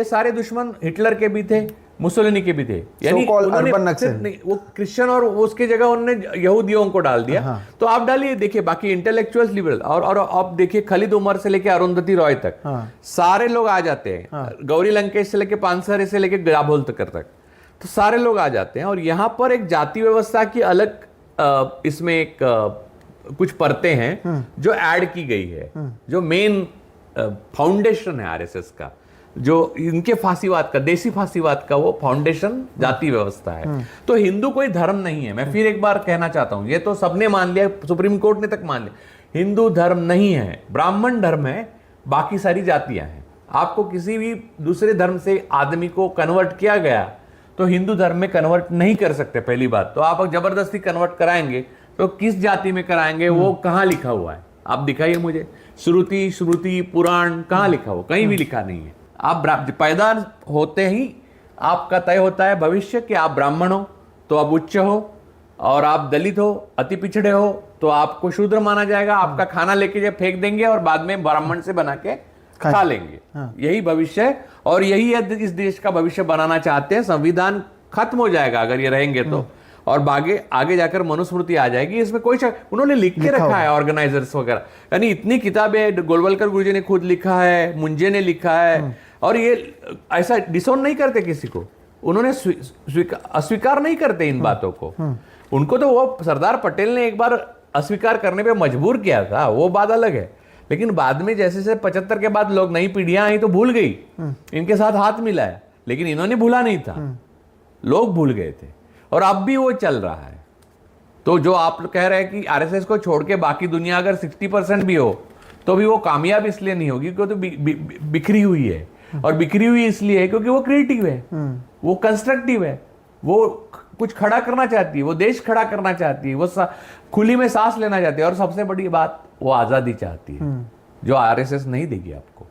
सारे दुश्मन हिटलर के भी थे, मुसोलिनी के भी थे। यानी उन्होंने वो क्रिश्चियन और उसके जगह उन्होंने यहूदियों को डाल दिया। तो आप डालिए, देखिए बाकी इंटेलेक्चुअल्स, लिबरल, और आप देखिए खालिद उमर से लेके अरुंधति रॉय तक सारे लोग आ जाते हैं। गौरी लंकेश से लेके पानसरे से लेके दाभोल तक तो सारे लोग आ जाते हैं। और यहाँ पर एक जाति व्यवस्था की अलग इसमें एक कुछ परतें हैं जो ऐड की गई है, जो मेन फाउंडेशन है आरएसएस का, जो इनके फांसीवाद का, देसी फांसीवाद का वो फाउंडेशन जाति व्यवस्था है। तो हिंदू कोई धर्म नहीं है। मैं फिर एक बार कहना चाहता हूं, ये तो सबने मान लिया, सुप्रीम कोर्ट ने तक मान लिया, हिंदू धर्म नहीं है, ब्राह्मण धर्म है, बाकी सारी जातियां हैं। आपको किसी भी दूसरे धर्म से आदमी को कन्वर्ट किया गया तो हिंदू धर्म में कन्वर्ट नहीं कर सकते। पहली बात तो आप जबरदस्ती कन्वर्ट कराएंगे तो किस जाति में कराएंगे, वो कहां लिखा हुआ है? आप दिखाइए मुझे, श्रुति पुराण कहां लिखा हुआ? कहीं भी लिखा नहीं है। आप पैदा होते ही आपका तय होता है भविष्य कि आप ब्राह्मण हो तो आप उच्च हो, और आप दलित हो, अति पिछड़े हो तो आपको शूद्र माना जाएगा। आपका खाना लेके जब फेंक देंगे और बाद में ब्राह्मण से बना के खा लेंगे। यही भविष्य है, और यही इस देश का भविष्य बनाना चाहते हैं। संविधान खत्म हो जाएगा अगर ये रहेंगे तो, और आगे जाकर मनुस्मृति आ जाएगी, इसमें कोई शक। उन्होंने लिख के रखा है ऑर्गेनाइजर्स वगैरह, यानी इतनी किताबें गोलवलकर गुरुजी ने खुद लिखा है, मुंजे ने लिखा है, और ये ऐसा डिसोन नहीं करते किसी को, उन्होंने अस्वीकार नहीं करते इन बातों को। उनको तो वो सरदार पटेल ने एक बार अस्वीकार करने पे मजबूर किया था, वो बात अलग है। लेकिन बाद में जैसे 75 के बाद लोग, नई पीढ़ियां आई तो भूल गई, इनके साथ हाथ मिलाया, लेकिन इन्होंने भूला नहीं था, लोग भूल गए थे, और अब भी वो चल रहा है। तो जो आप कह रहे हैं कि आरएसएस को छोड़ के बाकी दुनिया अगर 60% भी हो तो भी वो कामयाब इसलिए नहीं होगी क्योंकि तो बिखरी हुई है, और बिखरी हुई इसलिए है क्योंकि वो क्रिएटिव है, वो कंस्ट्रक्टिव है, वो कुछ खड़ा करना चाहती है, वो देश खड़ा करना चाहती है, वो खुली में सांस लेना चाहती है, और सबसे बड़ी बात वो आजादी चाहती है, जो आरएसएस नहीं देगी आपको।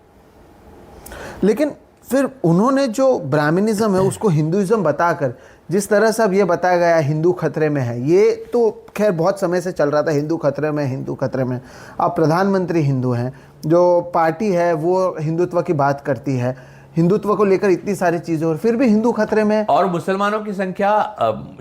लेकिन फिर उन्होंने जो ब्राह्मणिज्म है उसको हिंदुइज्म बताकर, जिस तरह से अब ये बताया गया हिंदू खतरे में है, ये तो खैर बहुत समय से चल रहा था, हिंदू खतरे में, हिंदू खतरे में। अब प्रधानमंत्री हिंदू हैं, जो पार्टी है वो हिंदुत्व की बात करती है, हिंदुत्व को लेकर इतनी सारी चीजें, और फिर भी हिंदू खतरे में। और मुसलमानों की संख्या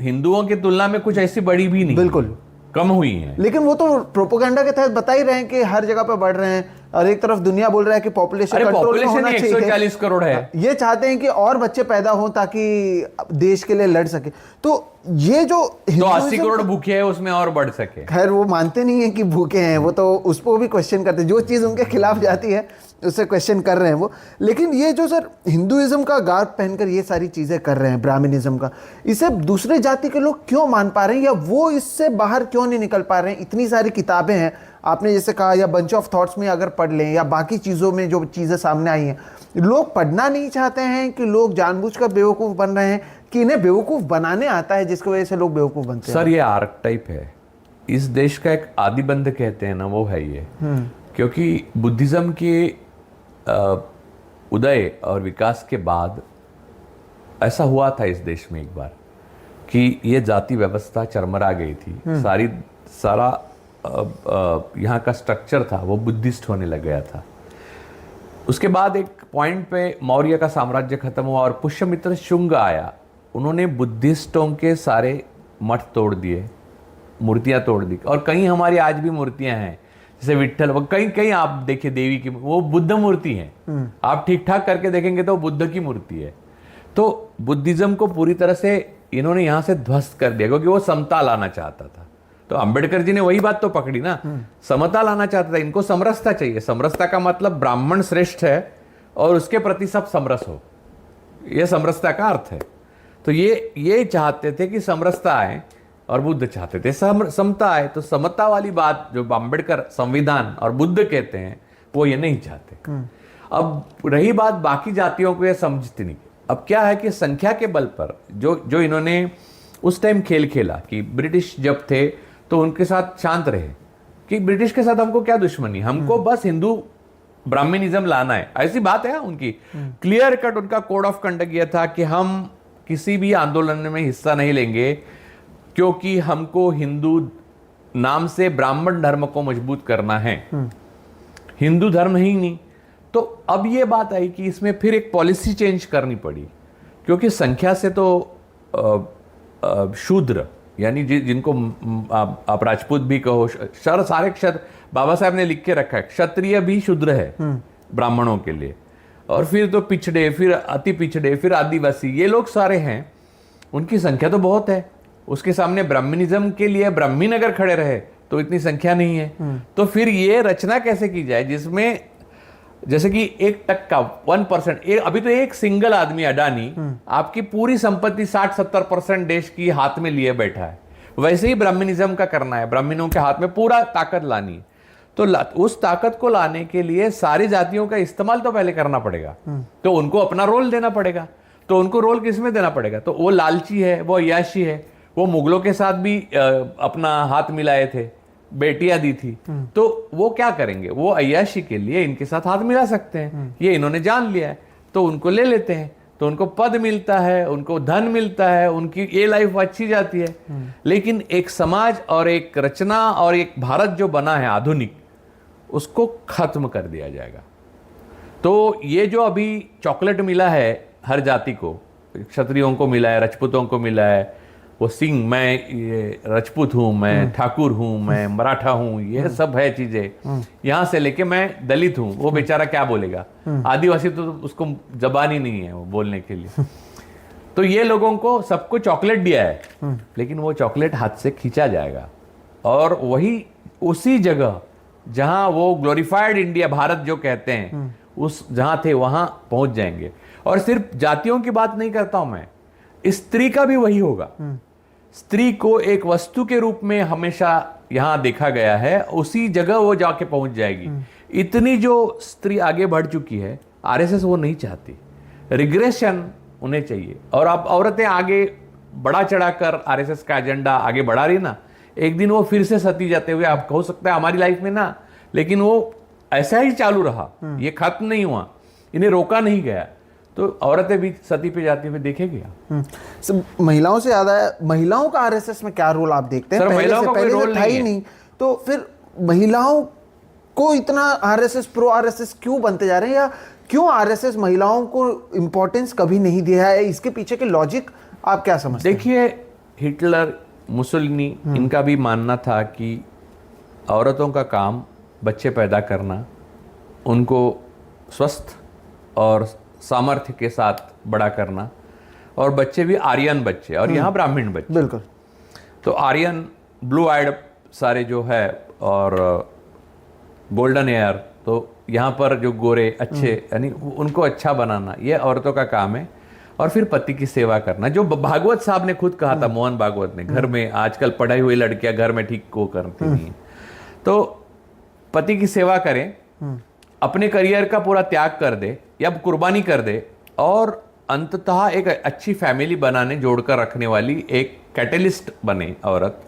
हिंदुओं की तुलना में कुछ ऐसी बड़ी भी नहीं, बिल्कुल कम हुई है। लेकिन वो तो प्रोपेगेंडा के तहत बता ही रहे हैं कि हर जगह पर बढ़ रहे हैं, और एक तरफ दुनिया बोल रहा है कि पॉपुलेशन अरे कंट्रोल में पॉपुलेशन होना चाहिए। 140 करोड़ है। ये चाहते हैं कि और बच्चे पैदा हो ताकि देश के लिए लड़ सके। तो ये जो तो 80 करोड़ भूखे हैं उसमें और बढ़ सके। खैर वो मानते नहीं है कि भूखे हैं, वो तो उसको भी क्वेश्चन करते हैं, जो चीज़ उनके खिलाफ जाती है उससे क्वेश्चन कर रहे हैं वो। लेकिन ये जो सर हिंदुइज्म का गार्ब पहनकर ये सारी चीज़ें कर रहे हैं, ब्राह्मणिज्म का, इसे दूसरे जाति के लोग क्यों मान पा रहे हैं, या वो इससे बाहर क्यों नहीं निकल पा रहे हैं? इतनी सारी किताबें हैं आपने जैसे कहा, या बंच ऑफ थॉट्स में अगर पढ़ लें, या बाकी चीज़ों में जो चीज़ें सामने आई हैं, लोग पढ़ना नहीं चाहते हैं कि लोग जानबूझकर बेवकूफ़ बन रहे हैं कि इन्हें बेवकूफ़ बनाने आता है जिसकी वजह से लोग बेवकूफ़ बनते हैं? सर ये आर्कटाइप है, इस देश का एक आदिबंध कहते हैं ना, वो है ये। क्योंकि बुद्धिज्म के उदय और विकास के बाद ऐसा हुआ था इस देश में एक बार कि ये जाति व्यवस्था चरमरा गई थी। सारा यहाँ का स्ट्रक्चर था वो बुद्धिस्ट होने लग गया था। उसके बाद एक पॉइंट पे मौर्य का साम्राज्य खत्म हुआ और पुष्यमित्र शुंग आया। उन्होंने बुद्धिस्टों के सारे मठ तोड़ दिए, मूर्तियां तोड़ दी, और कहीं हमारी आज भी मूर्तियां हैं, जैसे विट्ठल, कहीं कहीं आप देखिए देवी की, वो बुद्ध मूर्ति है। आप ठीक ठाक करके देखेंगे तो बुद्ध की मूर्ति है। तो बुद्धिज्म को पूरी तरह से इन्होंने यहां से ध्वस्त कर दिया, क्योंकि वो समता लाना चाहता था। तो अंबेडकर जी ने वही बात तो पकड़ी ना, समता लाना चाहता था। इनको समरसता चाहिए। समरसता का मतलब ब्राह्मण श्रेष्ठ है और उसके प्रति सब समरस हो, यह समरसता का अर्थ है। तो ये चाहते थे कि समरसता आए, और बुद्ध चाहते थे समता आए। तो समता वाली बात जो अंबेडकर संविधान और बुद्ध कहते हैं, वो ये नहीं चाहते। अब रही बात बाकी जातियों को, ये समझती नहीं। अब क्या है कि संख्या के बल पर जो इन्होंने उस टाइम खेल खेला कि ब्रिटिश जब थे तो उनके साथ शांत रहे कि ब्रिटिश के साथ हमको क्या दुश्मनी, हमको बस हिंदू ब्राह्मणिज्म लाना है, ऐसी बात है उनकी। क्लियर कट उनका कोड ऑफ कंडक्ट ये था कि हम किसी भी आंदोलन में हिस्सा नहीं लेंगे, क्योंकि हमको हिंदू नाम से ब्राह्मण धर्म को मजबूत करना है, हिंदू धर्म ही नहीं। तो अब ये बात आई कि इसमें फिर एक पॉलिसी चेंज करनी पड़ी, क्योंकि संख्या से तो शूद्र, यानी जिनको आप राजपूत भी कहो, सारे क्षत्र, बाबा साहब ने लिख के रखा है, क्षत्रिय भी शूद्र है ब्राह्मणों के लिए, और फिर तो पिछड़े, फिर अति पिछड़े, फिर आदिवासी, ये लोग सारे हैं, उनकी संख्या तो बहुत है। उसके सामने ब्राह्मणिज्म के लिए ब्राह्मण अगर खड़े रहे तो इतनी संख्या नहीं है। तो फिर ये रचना कैसे की जाए जिसमें जैसे कि 1% 1%, अभी तो एक सिंगल आदमी अडानी आपकी पूरी संपत्ति 60-70% देश की हाथ में लिए बैठा है। वैसे ही ब्राह्मणिज्म का करना है, ब्राह्मणों के हाथ में पूरा ताकत लानी है। तो उस ताकत को लाने के लिए सारी जातियों का इस्तेमाल तो पहले करना पड़ेगा, तो उनको अपना रोल देना पड़ेगा। तो उनको रोल किस में देना पड़ेगा? तो वो लालची है, वो अय्याशी है, वो मुगलों के साथ भी अपना हाथ मिलाए थे, बेटियां दी थी, तो वो क्या करेंगे? वो अय्याशी के लिए इनके साथ हाथ मिला सकते हैं। ये इन्होंने जान लिया है, तो उनको ले लेते हैं, तो उनको पद मिलता है, उनको धन मिलता है, उनकी ये लाइफ अच्छी जाती है। लेकिन एक समाज और एक रचना और एक भारत जो बना है आधुनिक, उसको खत्म कर दिया जाएगा। तो ये जो अभी चॉकलेट मिला है हर जाति को, क्षत्रियों को मिला है, राजपूतों को मिला है, वो सिंह, मैं ये राजपूत हूं, मैं ठाकुर हूं, मैं मराठा हूं, ये सब है चीजें, यहां से लेके मैं दलित हूं, वो बेचारा क्या बोलेगा? आदिवासी तो उसको जबान ही नहीं है वो बोलने के लिए। तो ये लोगों को सबको चॉकलेट दिया है, लेकिन वो चॉकलेट हाथ से खींचा जाएगा, और वही उसी जगह जहां वो ग्लोरीफाइड इंडिया, भारत जो कहते हैं, उस जहां थे वहां पहुंच जाएंगे। और सिर्फ जातियों की बात नहीं करता हूं मैं, स्त्री का भी वही होगा। स्त्री को एक वस्तु के रूप में हमेशा यहां देखा गया है, उसी जगह वो जाके पहुंच जाएगी। इतनी जो स्त्री आगे बढ़ चुकी है, आरएसएस वो नहीं चाहती, रिग्रेशन उन्हें चाहिए। और अब औरतें आगे बढ़ा चढ़ाकर आरएसएस का एजेंडा आगे बढ़ा रही ना, एक दिन वो फिर से सती जाते हुए आप हो सकता है हमारी लाइफ में ना, लेकिन वो ऐसा ही चालू रहा, ये खत्म नहीं हुआ, इन्हें रोका नहीं गया, तो औरतें भी सती पे जाती हुए देखेंगे। महिलाओं से ज्यादा महिलाओं का आरएसएस में क्या रोल आप देखते हैं? महिलाओं का कोई रोल नहीं, तो फिर महिलाओं को इतना आरएसएस, प्रो आरएसएस क्यों बनते जा रहे हैं, या क्यों आरएसएस महिलाओं को इंपॉर्टेंस कभी नहीं दिया है? इसके पीछे के लॉजिक आप क्या समझते हैं? देखिए, हिटलर, मुसोलिनी, इनका भी मानना था कि औरतों का काम बच्चे पैदा करना उनको स्वस्थ और सामर्थ्य के साथ बड़ा करना, और बच्चे भी आर्यन बच्चे, और यहाँ ब्राह्मण बच्चे। बिल्कुल। तो आर्यन ब्लू आइड सारे जो है, और गोल्डन एयर, तो यहाँ पर जो गोरे अच्छे, यानी उनको अच्छा बनाना, ये औरतों का काम है। और फिर पति की सेवा करना, जो भागवत साहब ने खुद कहा था, मोहन भागवत ने, घर में आजकल पढ़ाई हुई लड़कियां घर में ठीक को करती नहीं है, तो पति की सेवा करें, अपने करियर का पूरा त्याग कर दे या कुर्बानी कर दे, और अंततः एक अच्छी फैमिली बनाने, जोड़कर रखने वाली एक कैटलिस्ट बने औरत।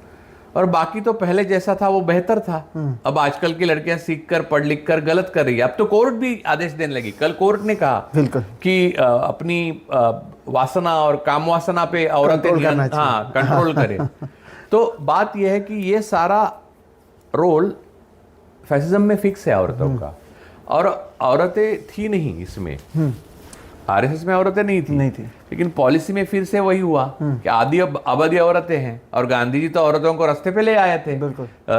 और बाकी तो पहले जैसा था वो बेहतर था। अब आजकल की लड़कियां सीख कर, पढ़ लिख कर गलत कर रही है। अब तो कोर्ट भी आदेश देने लगी। कल कोर्ट ने कहा कि अपनी वासना और काम वासना पे औरतें कंट्रोल करें। तो बात यह है कि ये सारा रोल फैसिज्म में फिक्स है औरतों का, और औरतें थी नहीं इसमें। आरएसएस में औरतें नहीं थी, लेकिन पॉलिसी में फिर से वही हुआ कि आधी आबादी औरतें हैं। और गांधी जी तो औरतों को रास्ते पे ले आए थे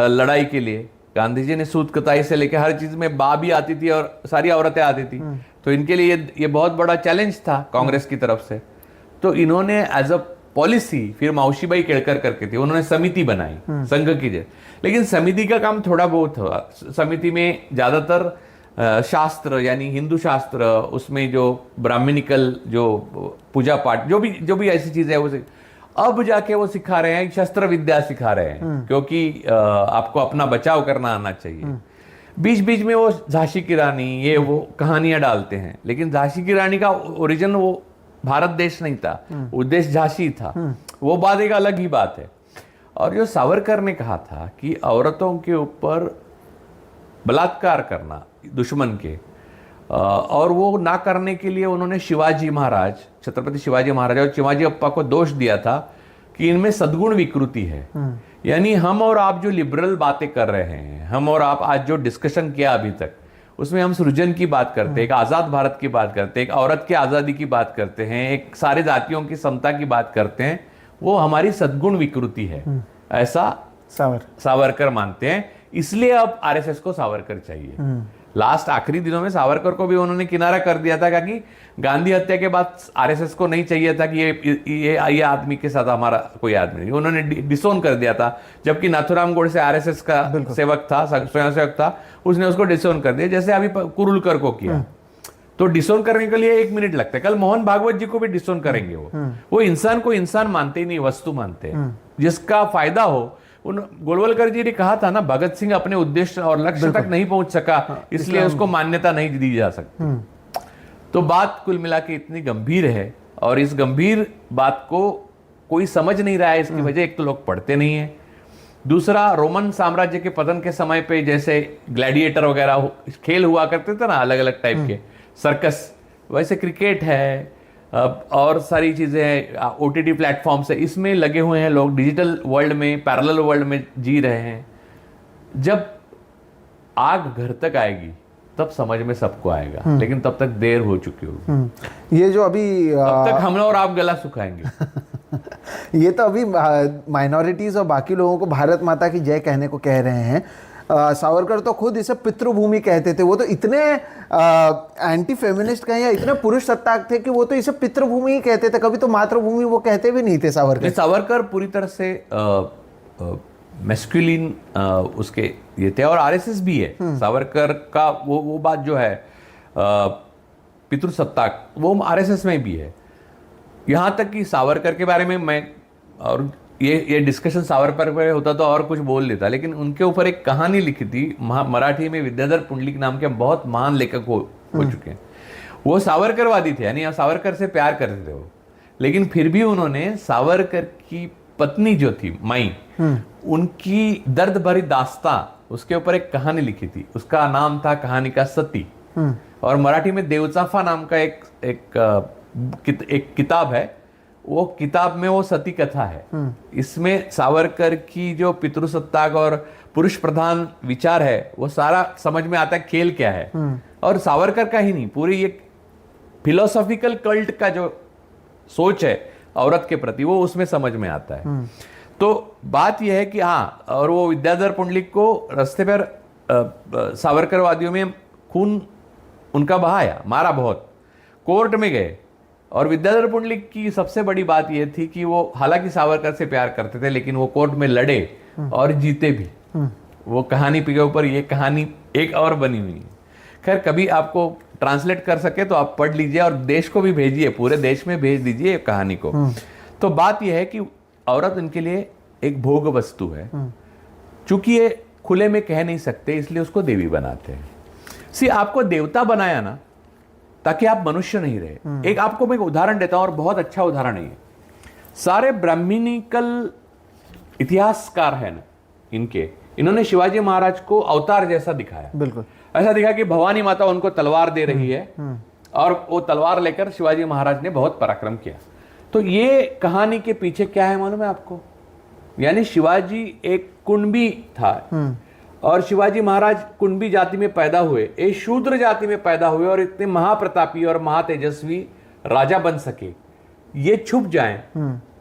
लड़ाई के लिए। गांधी जी ने सूत कताई से लेकर हर चीज में बा भी आती थी और सारी औरतें आती थी। तो इनके लिए ये बहुत बड़ा चैलेंज था कांग्रेस की तरफ से। तो इन्होंने एज अ पॉलिसी, फिर माउशीबाई केड़कर करके थी, उन्होंने समिति बनाई संघ की जैसे। लेकिन समिति का काम थोड़ा बहुत हुआ। समिति में ज्यादातर शास्त्र, यानी हिंदू शास्त्र, उसमें जो ब्राह्मणिकल जो पूजा पाठ, जो भी ऐसी चीजें है वो अब जाके वो सिखा रहे हैं, शस्त्र विद्या सिखा रहे हैं, क्योंकि आपको अपना बचाव करना आना चाहिए। बीच बीच में वो झांसी की रानी, ये वो कहानियां डालते हैं, लेकिन झांसी की रानी का ओरिजिन वो भारत देश नहीं था, उद्देश्य झांसी था। वो बात एक अलग ही बात है। और जो सावरकर ने कहा था कि औरतों के ऊपर बलात्कार करना दुश्मन के, और वो ना करने के लिए उन्होंने शिवाजी महाराज, छत्रपति शिवाजी महाराज और शिवाजी अप्पा को दोष दिया था कि इनमें सद्गुण विकृति है। यानी हम और आप जो लिबरल बातें कर रहे हैं, हम और आप आज जो डिस्कशन किया अभी तक, उसमें हम सृजन की बात करते हैं, एक आजाद भारत की बात करते हैं, एक औरत की आजादी की बात करते हैं, एक सारे जातियों की समता की बात करते हैं, वो हमारी सद्गुण विकृति है, ऐसा सावरकर मानते हैं। इसलिए अब आरएसएस को सावरकर चाहिए। लास्ट आखिरी दिनों में सावरकर को भी उन्होंने किनारा कर दिया था, क्योंकि गांधी हत्या के बाद आरएसएस को नहीं चाहिए था कि ये आदमी के साथ हमारा कोई आदमी नहीं। उन्होंने डिसोन कर दिया था, जबकि नाथुराम गोडसे आरएसएस का सेवक था, स्वयंसेवक था, उसने उसको डिसोन कर दिया, जैसे अभी कुरुलकर को किया। तो डिसोन करने के लिए 1 मिनट लगता है। कल मोहन भागवत जी को भी डिसोन करेंगे। वो इंसान को इंसान मानते ही नहीं, वस्तु मानते हैं, जिसका फायदा हो। गोलवलकर जी ने कहा था ना, भगत सिंह अपने उद्देश्य और लक्ष्य तक नहीं पहुंच सका, इसलिए उसको मान्यता नहीं दी जा सकती। तो बात कुल मिला के इतनी गंभीर है, और इस गंभीर बात को कोई समझ नहीं रहा है। इसकी वजह एक तो लोग पढ़ते नहीं है, दूसरा रोमन साम्राज्य के पतन के समय पे जैसे ग्लैडिएटर वगैरह खेल हुआ करते थे ना, अलग अलग टाइप के सर्कस, वैसे क्रिकेट है और सारी चीजें हैं, ओटीटी प्लेटफॉर्म से इसमें लगे हुए हैं लोग, डिजिटल वर्ल्ड में, पैरेलल वर्ल्ड में जी रहे हैं। जब आग घर तक आएगी तब समझ में सबको आएगा, लेकिन तब तक देर हो चुकी होगी। ये जो अभी तब तक हम और आप गला सुखाएंगे। ये तो अभी माइनॉरिटीज और बाकी लोगों को भारत माता की जय कहने को कह रहे हैं। सावरकर तो खुद इसे पितृभूमि कहते थे। वो तो इतने एंटी फेमिनिस्ट कहें या इतने पुरुष सत्ताक थे कि वो तो इसे पितृभूमि ही कहते थे, कभी तो मातृभूमि वो कहते भी नहीं थे सावरकर। सावरकर पूरी तरह से मैस्कुलिन उसके ये थे, और आरएसएस भी है। सावरकर का वो बात जो है पितृसत्ताक, वो आरएसएस में भी है। यहाँ तक कि सावरकर के बारे में मैं, और ये डिस्कशन सावरकर पर होता तो और कुछ बोल लेता, लेकिन उनके ऊपर एक कहानी लिखी थी मराठी में, विद्याधर पुंडलिक नाम के बहुत महान लेखक हो चुके हैं। वो सावरकरवादी थे, यानी सावरकर से प्यार करते थे वो, लेकिन फिर भी उन्होंने सावरकर की पत्नी जो थी माई, उनकी दर्द भरी दास्तां, उसके ऊपर एक कहानी लिखी थी। उसका नाम था कहानी का सती, और मराठी में देवचाफा नाम का एक किताब है। वो किताब में वो सती कथा है। इसमें सावरकर की जो पितृसत्ताक और पुरुष प्रधान विचार है वो सारा समझ में आता है, खेल क्या है। और सावरकर का ही नहीं, पूरी एक फिलोसॉफिकल कल्ट का जो सोच है औरत के प्रति, वो उसमें समझ में आता है। तो बात यह है कि हाँ, और वो विद्याधर पुंडलिक को रास्ते पर सावरकरवादियों में खून उनका बहाया, मारा बहुत, कोर्ट में गए। और विद्याधर पुंडलिक की सबसे बड़ी बात यह थी कि वो हालांकि सावरकर से प्यार करते थे, लेकिन वो कोर्ट में लड़े और जीते भी। वो कहानी के ऊपर ये कहानी एक और बनी हुई है। खैर, कभी आपको ट्रांसलेट कर सके तो आप पढ़ लीजिए और देश को भी भेजिए, पूरे देश में भेज दीजिए कहानी को। तो बात यह है कि औरत उनके लिए एक भोग वस्तु है। चूंकि ये खुले में कह नहीं सकते, इसलिए उसको देवी बनाते हैं। आपको देवता बनाया ना ताकि आप मनुष्य नहीं रहे। एक आपको मैं एक उदाहरण देता हूं, और बहुत अच्छा उदाहरण है ये। सारे ब्राह्मणिकल इतिहासकार हैं ना इन्होंने शिवाजी महाराज को अवतार जैसा दिखाया। बिल्कुल ऐसा दिखा कि भवानी माता उनको तलवार दे रही है और वो तलवार लेकर शिवाजी महाराज ने बहुत पराक्रम किया। तो ये कहानी के पीछे क्या है मालूम है आपको? यानी शिवाजी एक कुणबी था और शिवाजी महाराज कुणबी जाति में पैदा हुए, एक शूद्र जाति में पैदा हुए और इतने महाप्रतापी और महातेजस्वी राजा बन सके। ये छुप जाएं,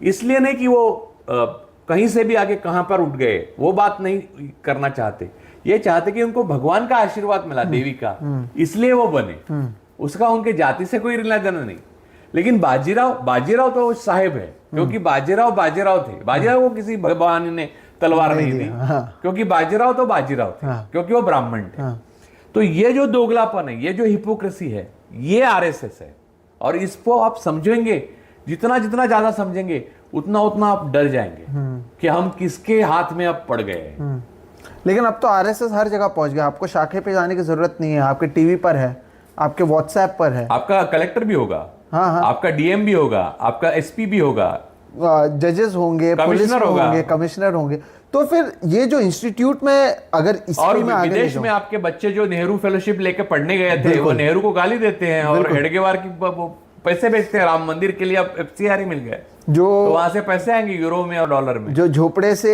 इसलिए नहीं कि वो कहीं से भी आगे कहां पर उठ गए, वो बात नहीं करना चाहते। ये चाहते कि उनको भगवान का आशीर्वाद मिला, देवी का, इसलिए वो बने। उसका उनके जाति से कोई लेना देना नहीं। लेकिन बाजीराव तो साहेब है, क्योंकि बाजीराव थे। बाजीराव को किसी भगवान ने तलवार नहीं दी, क्योंकि बाजीराव थे, क्योंकि वो ब्राह्मण थे। तो ये जो दोगलापन है, ये जो हिपोक्रेसी है, ये आरएसएस है। और इसको आप समझेंगे, जितना जितना ज्यादा समझेंगे उतना उतना आप डर जाएंगे कि हम किसके हाथ में अब पड़ गए हैं। लेकिन अब तो आरएसएस हर जगह पहुंच गया। आपको शाखे पे जाने की जरूरत नहीं है, आपके टीवी पर है, आपके व्हाट्सएप पर है। आपका कलेक्टर भी होगा, हाँ। आपका डीएम भी होगा, आपका एसपी भी होगा, जजेस होंगे, पुलिस होंगे, कमिश्नर होंगे। तो फिर ये जो इंस्टीट्यूट में अगर और विदेश में आपके बच्चे जो नेहरू फेलोशिप लेके पढ़ने गए थे, वो नेहरू को गाली देते हैं और हेडगेवार की पैसे बेचते हैं। राम मंदिर के लिए अब एफसीआर ही मिल गए, तो वहां से पैसे आएंगे यूरो में और डॉलर में। जो झोपड़े से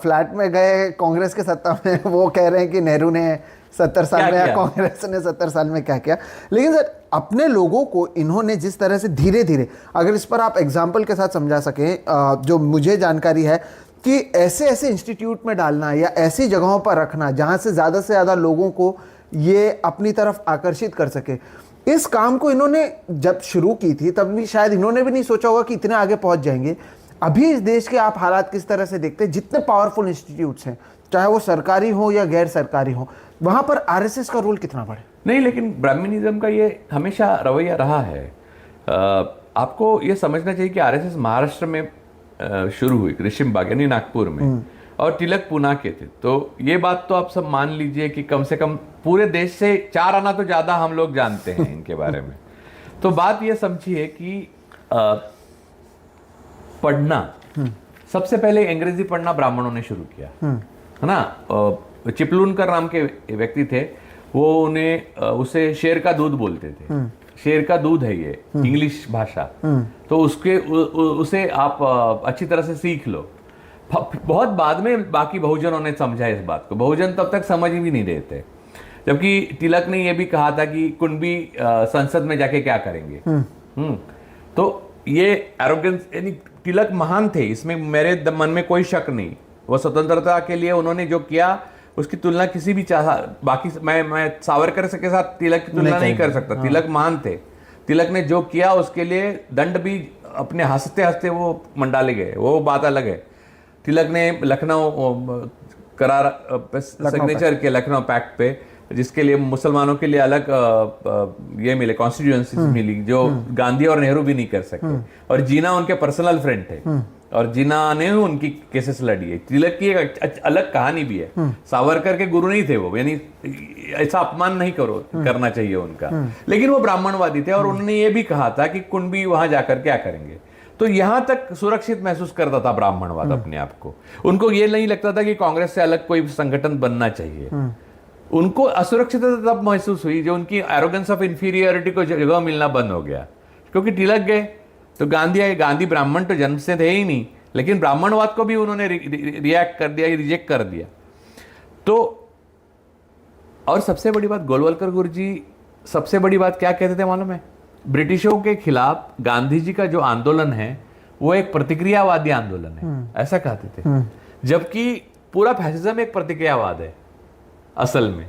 फ्लैट में गए कांग्रेस के सत्ता में, वो कह रहे हैं कि नेहरू ने 70 साल में या कांग्रेस ने 70 साल में क्या किया। लेकिन सर, अपने लोगों को इन्होंने जिस तरह से धीरे धीरे, अगर इस पर आप एग्जाम्पल के साथ समझा सकें, जो मुझे जानकारी है कि ऐसे ऐसे इंस्टीट्यूट में डालना या ऐसी जगहों पर रखना जहां से ज़्यादा लोगों को ये अपनी तरफ आकर्षित कर सके, इस काम को इन्होंने जब शुरू की थी तब भी शायद इन्होंने भी नहीं सोचा होगा कि इतने आगे पहुंच जाएंगे। अभी इस देश के आप हालात किस तरह से देखते हैं? जितने पावरफुल इंस्टीट्यूट्स हैं, चाहे वो सरकारी हो या गैर सरकारी हो, वहां पर आरएसएस का रोल कितना बड़ा? नहीं, लेकिन ब्राह्मणिज्म का ये हमेशा रवैया रहा है। आपको ये समझना चाहिए कि आरएसएस महाराष्ट्र में शुरू हुई, रेशिमबाग यानी नागपुर में, और तिलक पूना के थे। तो ये बात तो आप सब मान लीजिए कि कम से कम पूरे देश से 4 आना तो ज्यादा हम लोग जानते हैं इनके बारे में। तो बात ये समझिए कि पढ़ना, सबसे पहले अंग्रेजी पढ़ना ब्राह्मणों ने शुरू किया, है ना। चिपलूनकर नाम के व्यक्ति थे, वो उसे शेर का दूध बोलते थे। शेर का दूध है ये इंग्लिश भाषा। तो उसे आप अच्छी तरह से सीख लो। बहुत बाद में बाकी बहुजनों ने समझा इस बात को। बहुजन तब तक समझ भी नहीं रहे थे, जबकि तिलक ने यह भी कहा था कि कुणबी संसद में जाके क्या करेंगे। तो ये एरोगेंस, यानी तिलक महान थे, इसमें मेरे मन में कोई शक नहीं। वो स्वतंत्रता के लिए उन्होंने जो किया उसकी तुलना किसी भी बाकी मैं सावरकर के साथ तिलक की तुलना नहीं कर सकता। तिलक महान थे। तिलक ने जो किया उसके लिए दंड भी अपने हंसते हंसते वो मंडाले गए, वो बात अलग है। तिलक ने लखनऊ करार सिग्नेचर के लखनऊ पैक्ट पे, जिसके लिए मुसलमानों के लिए अलग ये मिले, कॉन्स्टिट्यूएंसीज मिली, जो गांधी और नेहरू भी नहीं कर सके। और जीना उनके पर्सनल फ्रेंड थे और जीना ने उनकी केसेस लड़ी है। तिलक की एक अलग कहानी भी है। सावरकर के गुरु नहीं थे वो, यानी ऐसा अपमान नहीं करना चाहिए उनका। लेकिन वो ब्राह्मणवादी थे और उन्होंने ये भी कहा था कि कुणबी वहां जाकर क्या करेंगे। तो यहां तक सुरक्षित महसूस करता था ब्राह्मणवाद अपने आप को। उनको ये नहीं लगता था कि कांग्रेस से अलग कोई संगठन बनना चाहिए। उनको असुरक्षितता तब महसूस हुई जो उनकी एरोगेंस ऑफ इंफीरियरिटी को जगह मिलना बंद हो गया। क्योंकि तिलक गए तो गांधी ब्राह्मण तो जन्म से थे ही नहीं, लेकिन ब्राह्मणवाद को भी उन्होंने रिएक्ट कर दिया, रिजेक्ट कर दिया। तो और सबसे बड़ी बात, गोलवलकर गुरुजी सबसे बड़ी बात क्या कहते थे मालूम है? ब्रिटिशों के खिलाफ गांधी जी का जो आंदोलन है वो एक प्रतिक्रियावादी आंदोलन है, ऐसा कहते थे। जबकि पूरा फैसिज्म एक प्रतिक्रियावाद है असल में।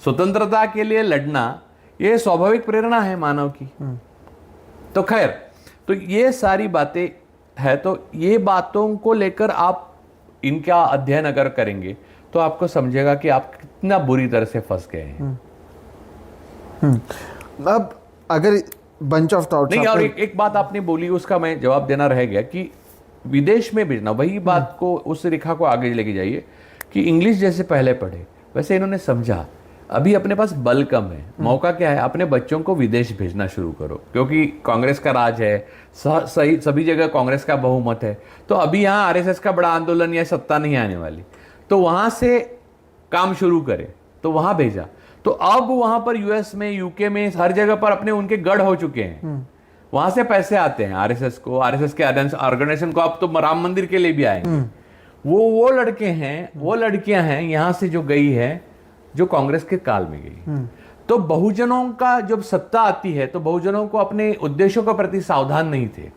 स्वतंत्रता के लिए लड़ना ये स्वाभाविक प्रेरणा है मानव की। तो खैर, तो ये सारी बातें है, तो ये बातों को लेकर आप इनका अध्ययन अगर करेंगे तो आपको समझेगा कि आप कितना बुरी तरह से फंस गए हैं। अब अगर बंच ऑफ थॉट्स नहीं, और एक बात आपने बोली, उसका मैं जवाब देना रह गया कि विदेश में भेजना, वही बात को, उस रेखा को आगे लेके जाइए कि इंग्लिश जैसे पहले पढ़े वैसे इन्होंने समझा अभी अपने पास बल कम है, मौका क्या है, अपने बच्चों को विदेश भेजना शुरू करो, क्योंकि कांग्रेस का राज है, सही सभी जगह कांग्रेस का बहुमत है, तो अभी यहाँ आरएसएस का बड़ा आंदोलन या सत्ता नहीं आने वाली, तो वहां से काम शुरू करे, तो वहां भेजा। तो अब वहां पर यूएस में, यूके में, हर जगह पर अपने उनके गढ़ हो चुके हैं, वहां से पैसे आते हैं आरएसएस को, आरएसएस के ऑर्गेनाइजेशन को। अब तो राम मंदिर के लिए भी आएंगे। वो लड़के हैं, वो लड़कियां हैं यहां से जो गई है, जो कांग्रेस के काल में गई। तो बहुजनों का जब सत्ता आती है तो बहुजनों को अपने उद्देश्यों के प्रति सावधान नहीं थे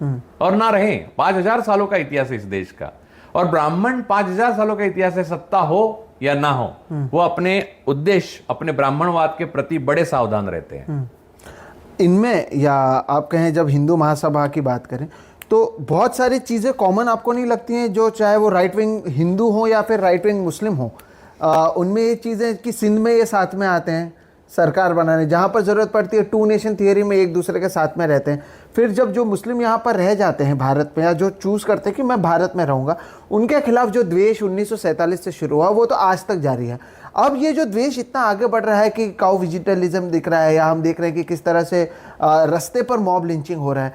और ना रहे। 5000 सालों का इतिहास है इस देश का, और ब्राह्मण 5000 सालों का इतिहास है, सत्ता हो या ना हो, वो अपने उद्देश्य, अपने ब्राह्मणवाद के प्रति बड़े सावधान रहते हैं। इनमें, या आप कहें जब हिंदू महासभा की बात करें तो बहुत सारी चीज़ें कॉमन आपको नहीं लगती हैं, जो चाहे वो राइट विंग हिंदू हो या फिर राइट विंग मुस्लिम हो, उनमें ये चीज़ें कि सिंध में ये साथ में आते हैं सरकार बनाने, जहाँ पर ज़रूरत पड़ती है टू नेशन थियरी में एक दूसरे के साथ में रहते हैं। फिर जब जो मुस्लिम यहाँ पर रह जाते हैं भारत में, या जो चूज़ करते हैं कि मैं भारत में रहूँगा, उनके खिलाफ जो द्वेष 1947 से शुरू हुआ वो तो आज तक जारी है। अब ये जो द्वेष इतना आगे बढ़ रहा है कि काउ विजिटलिज्म दिख रहा है, या हम देख रहे हैं कि किस तरह से रास्ते पर मॉब लिंचिंग हो रहा है,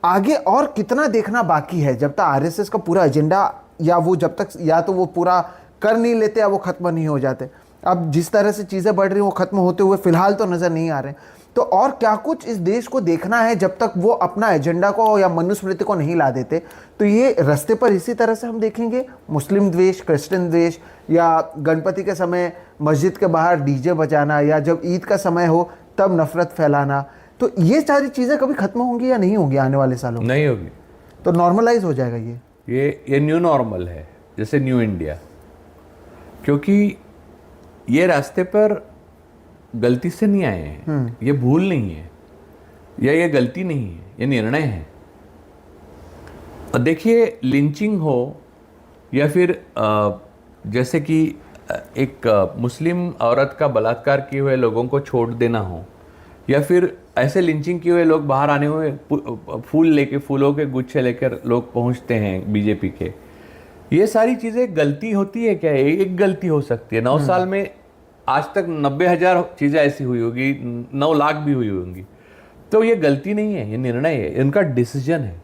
आगे और कितना देखना बाकी है जब तक आरएसएस का पूरा एजेंडा, या वो जब तक या तो वो पूरा कर नहीं लेते या वो खत्म नहीं हो जाते। अब जिस तरह से चीज़ें बढ़ रही हैं वो खत्म होते हुए फिलहाल तो नज़र नहीं आ रहे। तो और क्या कुछ इस देश को देखना है जब तक वो अपना एजेंडा को या मनुस्मृति को नहीं ला देते। तो ये रास्ते पर इसी तरह से हम देखेंगे मुस्लिम द्वेष, क्रिश्चियन द्वेष, या गणपति के समय मस्जिद के बाहर डीजे बजाना, या जब ईद का समय हो तब नफरत फैलाना। तो ये सारी चीज़ें कभी खत्म होंगी या नहीं होंगी आने वाले सालों में? नहीं होगी। तो नॉर्मलाइज हो जाएगा ये न्यू नॉर्मल है, जैसे न्यू इंडिया। क्योंकि ये रास्ते पर गलती से नहीं आए हैं, ये भूल नहीं है, या ये गलती नहीं है, ये निर्णय है। और देखिए, लिंचिंग हो या फिर जैसे कि एक मुस्लिम औरत का बलात्कार किए हुए लोगों को छोड़ देना हो, या फिर ऐसे लिंचिंग किए हुए लोग बाहर आने हुए फूल लेके, फूलों के गुच्छे लेकर लोग पहुंचते हैं बीजेपी के, ये सारी चीज़ें गलती होती है क्या? एक गलती हो सकती है। 9 साल में आज तक 90,000 चीज़ें ऐसी हुई होगी, 9 लाख भी हुई होंगी। तो ये गलती नहीं है, ये निर्णय है, इनका डिसीजन है।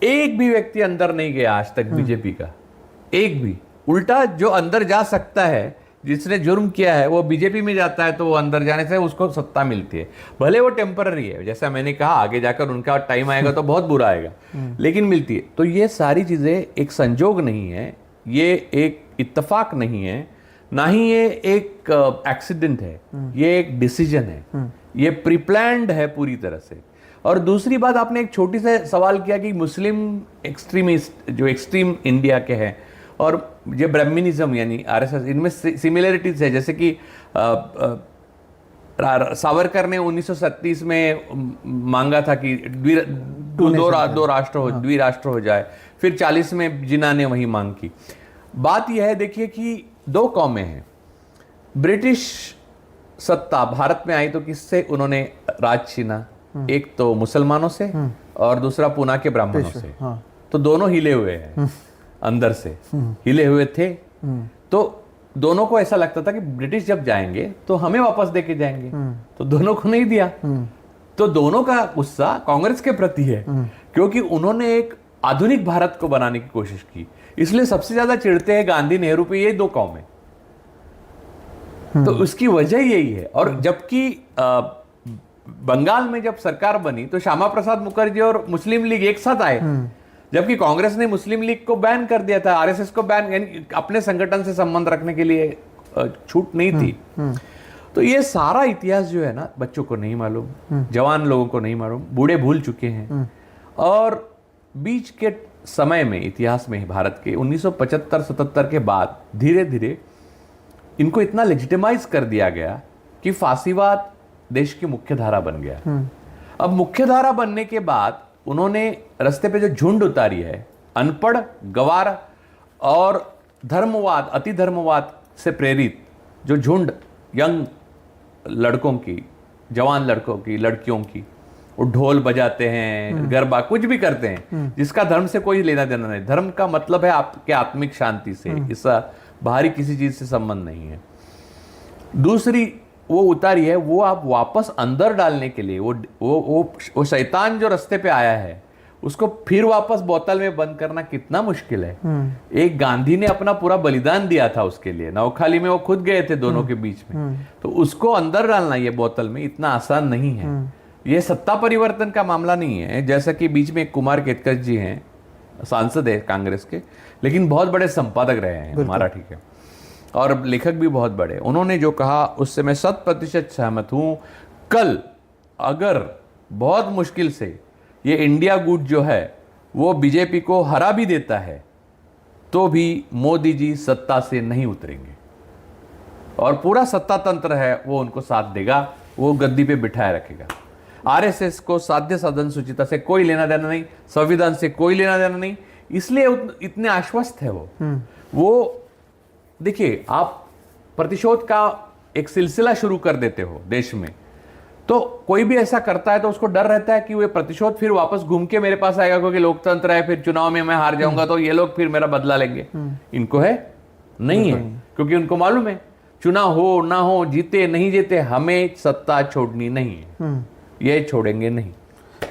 एक भी व्यक्ति अंदर नहीं गया आज तक बीजेपी का, एक भी। उल्टा जो अंदर जा सकता है, जिसने जुर्म किया है, वो बीजेपी में जाता है, तो वो अंदर जाने से उसको सत्ता मिलती है। भले वो टेम्पररी है, जैसा मैंने कहा, आगे जाकर उनका टाइम आएगा तो बहुत बुरा आएगा, लेकिन मिलती है। तो ये सारी चीज़ें एक संजोग नहीं है, ये एक इत्तेफाक नहीं है, ना ही ये एक एक्सीडेंट है, ये एक डिसीजन है, ये प्रीप्लान्ड है पूरी तरह से। और दूसरी बात, आपने एक छोटी सा सवाल किया कि मुस्लिम एक्सट्रीमिस्ट जो एक्सट्रीम इंडिया के हैं और ये ब्राह्मणिज्म यानी आरएसएस, इनमें सिमिलरिटीज है। जैसे कि सावरकर ने 1937 में मांगा था कि दो राष्ट्र द्विराष्ट्र हो जाए, फिर 40 में जिन्ना ने वही मांग की। बात यह है, देखिए कि 2 कौमें हैं। ब्रिटिश सत्ता भारत में आई तो किससे उन्होंने राज छीना? एक तो मुसलमानों से और दूसरा पूना के ब्राह्मणों से। तो दोनों हिले हुए हैं, अंदर से हिले हुए थे। तो दोनों को ऐसा लगता था कि ब्रिटिश जब जाएंगे तो हमें वापस देके जाएंगे, तो दोनों को नहीं दिया। तो दोनों का गुस्सा कांग्रेस के प्रति है, क्योंकि उन्होंने एक आधुनिक भारत को बनाने की कोशिश की। इसलिए सबसे ज्यादा चिढ़ते हैं गांधी नेहरू पे ये 2 कौमें। तो उसकी वजह यही है। और जबकि बंगाल में जब सरकार बनी तो श्यामा प्रसाद मुखर्जी और मुस्लिम लीग एक साथ आए, जबकि कांग्रेस ने मुस्लिम लीग को बैन कर दिया था, आरएसएस को बैन, यानी अपने संगठन से संबंध रखने के लिए छूट नहीं थी। तो ये सारा इतिहास जो है ना, बच्चों को नहीं मालूम, जवान लोगों को नहीं मालूम, बूढ़े भूल चुके हैं। और बीच के समय में, इतिहास में भारत के 1975-77 के बाद धीरे धीरे इनको इतना लेजिटिमाइज कर दिया गया कि फांसीवाद देश की मुख्य धारा बन गया। अब मुख्य धारा बनने के बाद उन्होंने रास्ते पे जो झुंड उतारी है, अनपढ़, गवार और धर्मवाद, अति धर्मवाद से प्रेरित जो झुंड यंग लड़कों की, जवान लड़कों की, लड़कियों की, वो ढोल बजाते हैं, गरबा कुछ भी करते हैं, जिसका धर्म से कोई लेना देना नहीं। धर्म का मतलब है आपके आत्मिक शांति से, इसका बाहरी किसी चीज से संबंध नहीं है। दूसरी वो उतारी है, वो आप वापस अंदर डालने के लिए वो शैतान जो रास्ते पे आया है उसको फिर वापस बोतल में बंद करना कितना मुश्किल है। एक गांधी ने अपना पूरा बलिदान दिया था उसके लिए, नौखाली में वो खुद गए थे दोनों के बीच में, तो उसको अंदर डालना ये बोतल में इतना आसान नहीं है। ये सत्ता परिवर्तन का मामला नहीं है। जैसा कि बीच में कुमार केतकर जी हैं, सांसद है कांग्रेस के, लेकिन बहुत बड़े संपादक रहे हैं मराठी के, और लेखक भी बहुत बड़े। उन्होंने जो कहा उससे मैं 100% सहमत हूं। कल अगर बहुत मुश्किल से ये इंडिया गुट जो है वो बीजेपी को हरा भी देता है, तो भी मोदी जी सत्ता से नहीं उतरेंगे, और पूरा सत्ता तंत्र है वो उनको साथ देगा, वो गद्दी पे बिठाए रखेगा। आरएसएस को साध्य साधन सुचिता से कोई लेना देना नहीं, संविधान से कोई लेना देना नहीं, इसलिए इतने आश्वस्त है वो देखिए, आप प्रतिशोध का एक सिलसिला शुरू कर देते हो देश में, तो कोई भी ऐसा करता है तो उसको डर रहता है कि वो प्रतिशोध फिर वापस घूम के मेरे पास आएगा, क्योंकि लोकतंत्र है, फिर चुनाव में मैं हार जाऊंगा तो ये लोग फिर मेरा बदला लेंगे। इनको है नहीं है, क्योंकि उनको मालूम है चुनाव हो ना हो, जीते नहीं जीते, हमें सत्ता छोड़नी नहीं है, ये छोड़ेंगे नहीं।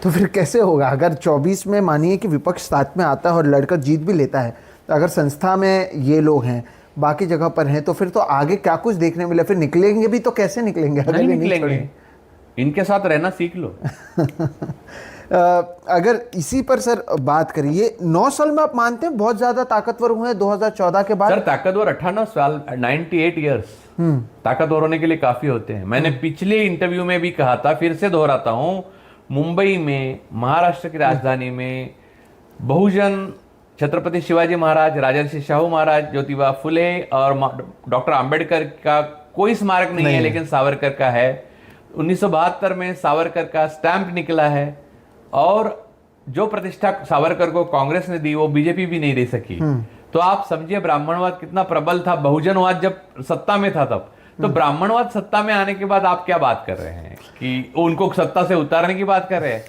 तो फिर कैसे होगा? अगर 24 में मानिए कि विपक्ष साथ में आता है और लड़कर जीत भी लेता है, तो अगर संस्था में ये लोग हैं, बाकी जगह पर हैं, तो फिर तो आगे क्या कुछ देखने मिले? फिर निकलेंगे भी तो कैसे निकलेंगे? नहीं निकलेंगे, इनके साथ रहना सीख लो। अगर इसी पर सर बात करिए, 9 साल में आप मानते हैं बहुत ज्यादा ताकतवर हुए हैं 2014 के बाद? सर ताकतवर 98 साल, 98 ईयर्स ताकतवर होने के लिए काफी होते हैं। मैंने पिछले इंटरव्यू में भी कहा था, फिर से दोहराता हूं, मुंबई में, महाराष्ट्र की राजधानी में बहुजन, छत्रपति शिवाजी महाराज, राजर्षि शाहू महाराज, ज्योतिबा फुले और डॉक्टर आंबेडकर का कोई स्मारक नहीं है, लेकिन सावरकर का है। 1972 में सावरकर का स्टैंप निकला है, और जो प्रतिष्ठा सावरकर को कांग्रेस ने दी वो बीजेपी भी नहीं दे सकी। तो आप समझिए ब्राह्मणवाद कितना प्रबल था, बहुजनवाद जब सत्ता में था तब। तो ब्राह्मणवाद सत्ता में आने के बाद आप क्या बात कर रहे हैं कि उनको सत्ता से उतारने की बात कर रहे हैं?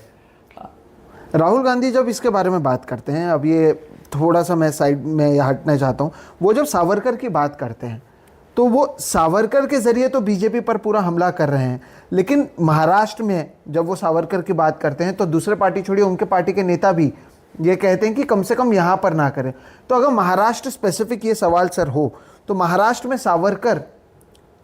राहुल गांधी जब इसके बारे में बात करते हैं, अब ये थोड़ा सा मैं साइड में हटना चाहता हूँ, वो जब सावरकर की बात करते हैं तो वो सावरकर के जरिए तो बीजेपी पर पूरा हमला कर रहे हैं, लेकिन महाराष्ट्र में जब वो सावरकर की बात करते हैं तो दूसरे पार्टी छोड़िए, उनके पार्टी के नेता भी ये कहते हैं कि कम से कम यहाँ पर ना करें। तो अगर महाराष्ट्र स्पेसिफिक ये सवाल सर हो, तो महाराष्ट्र में सावरकर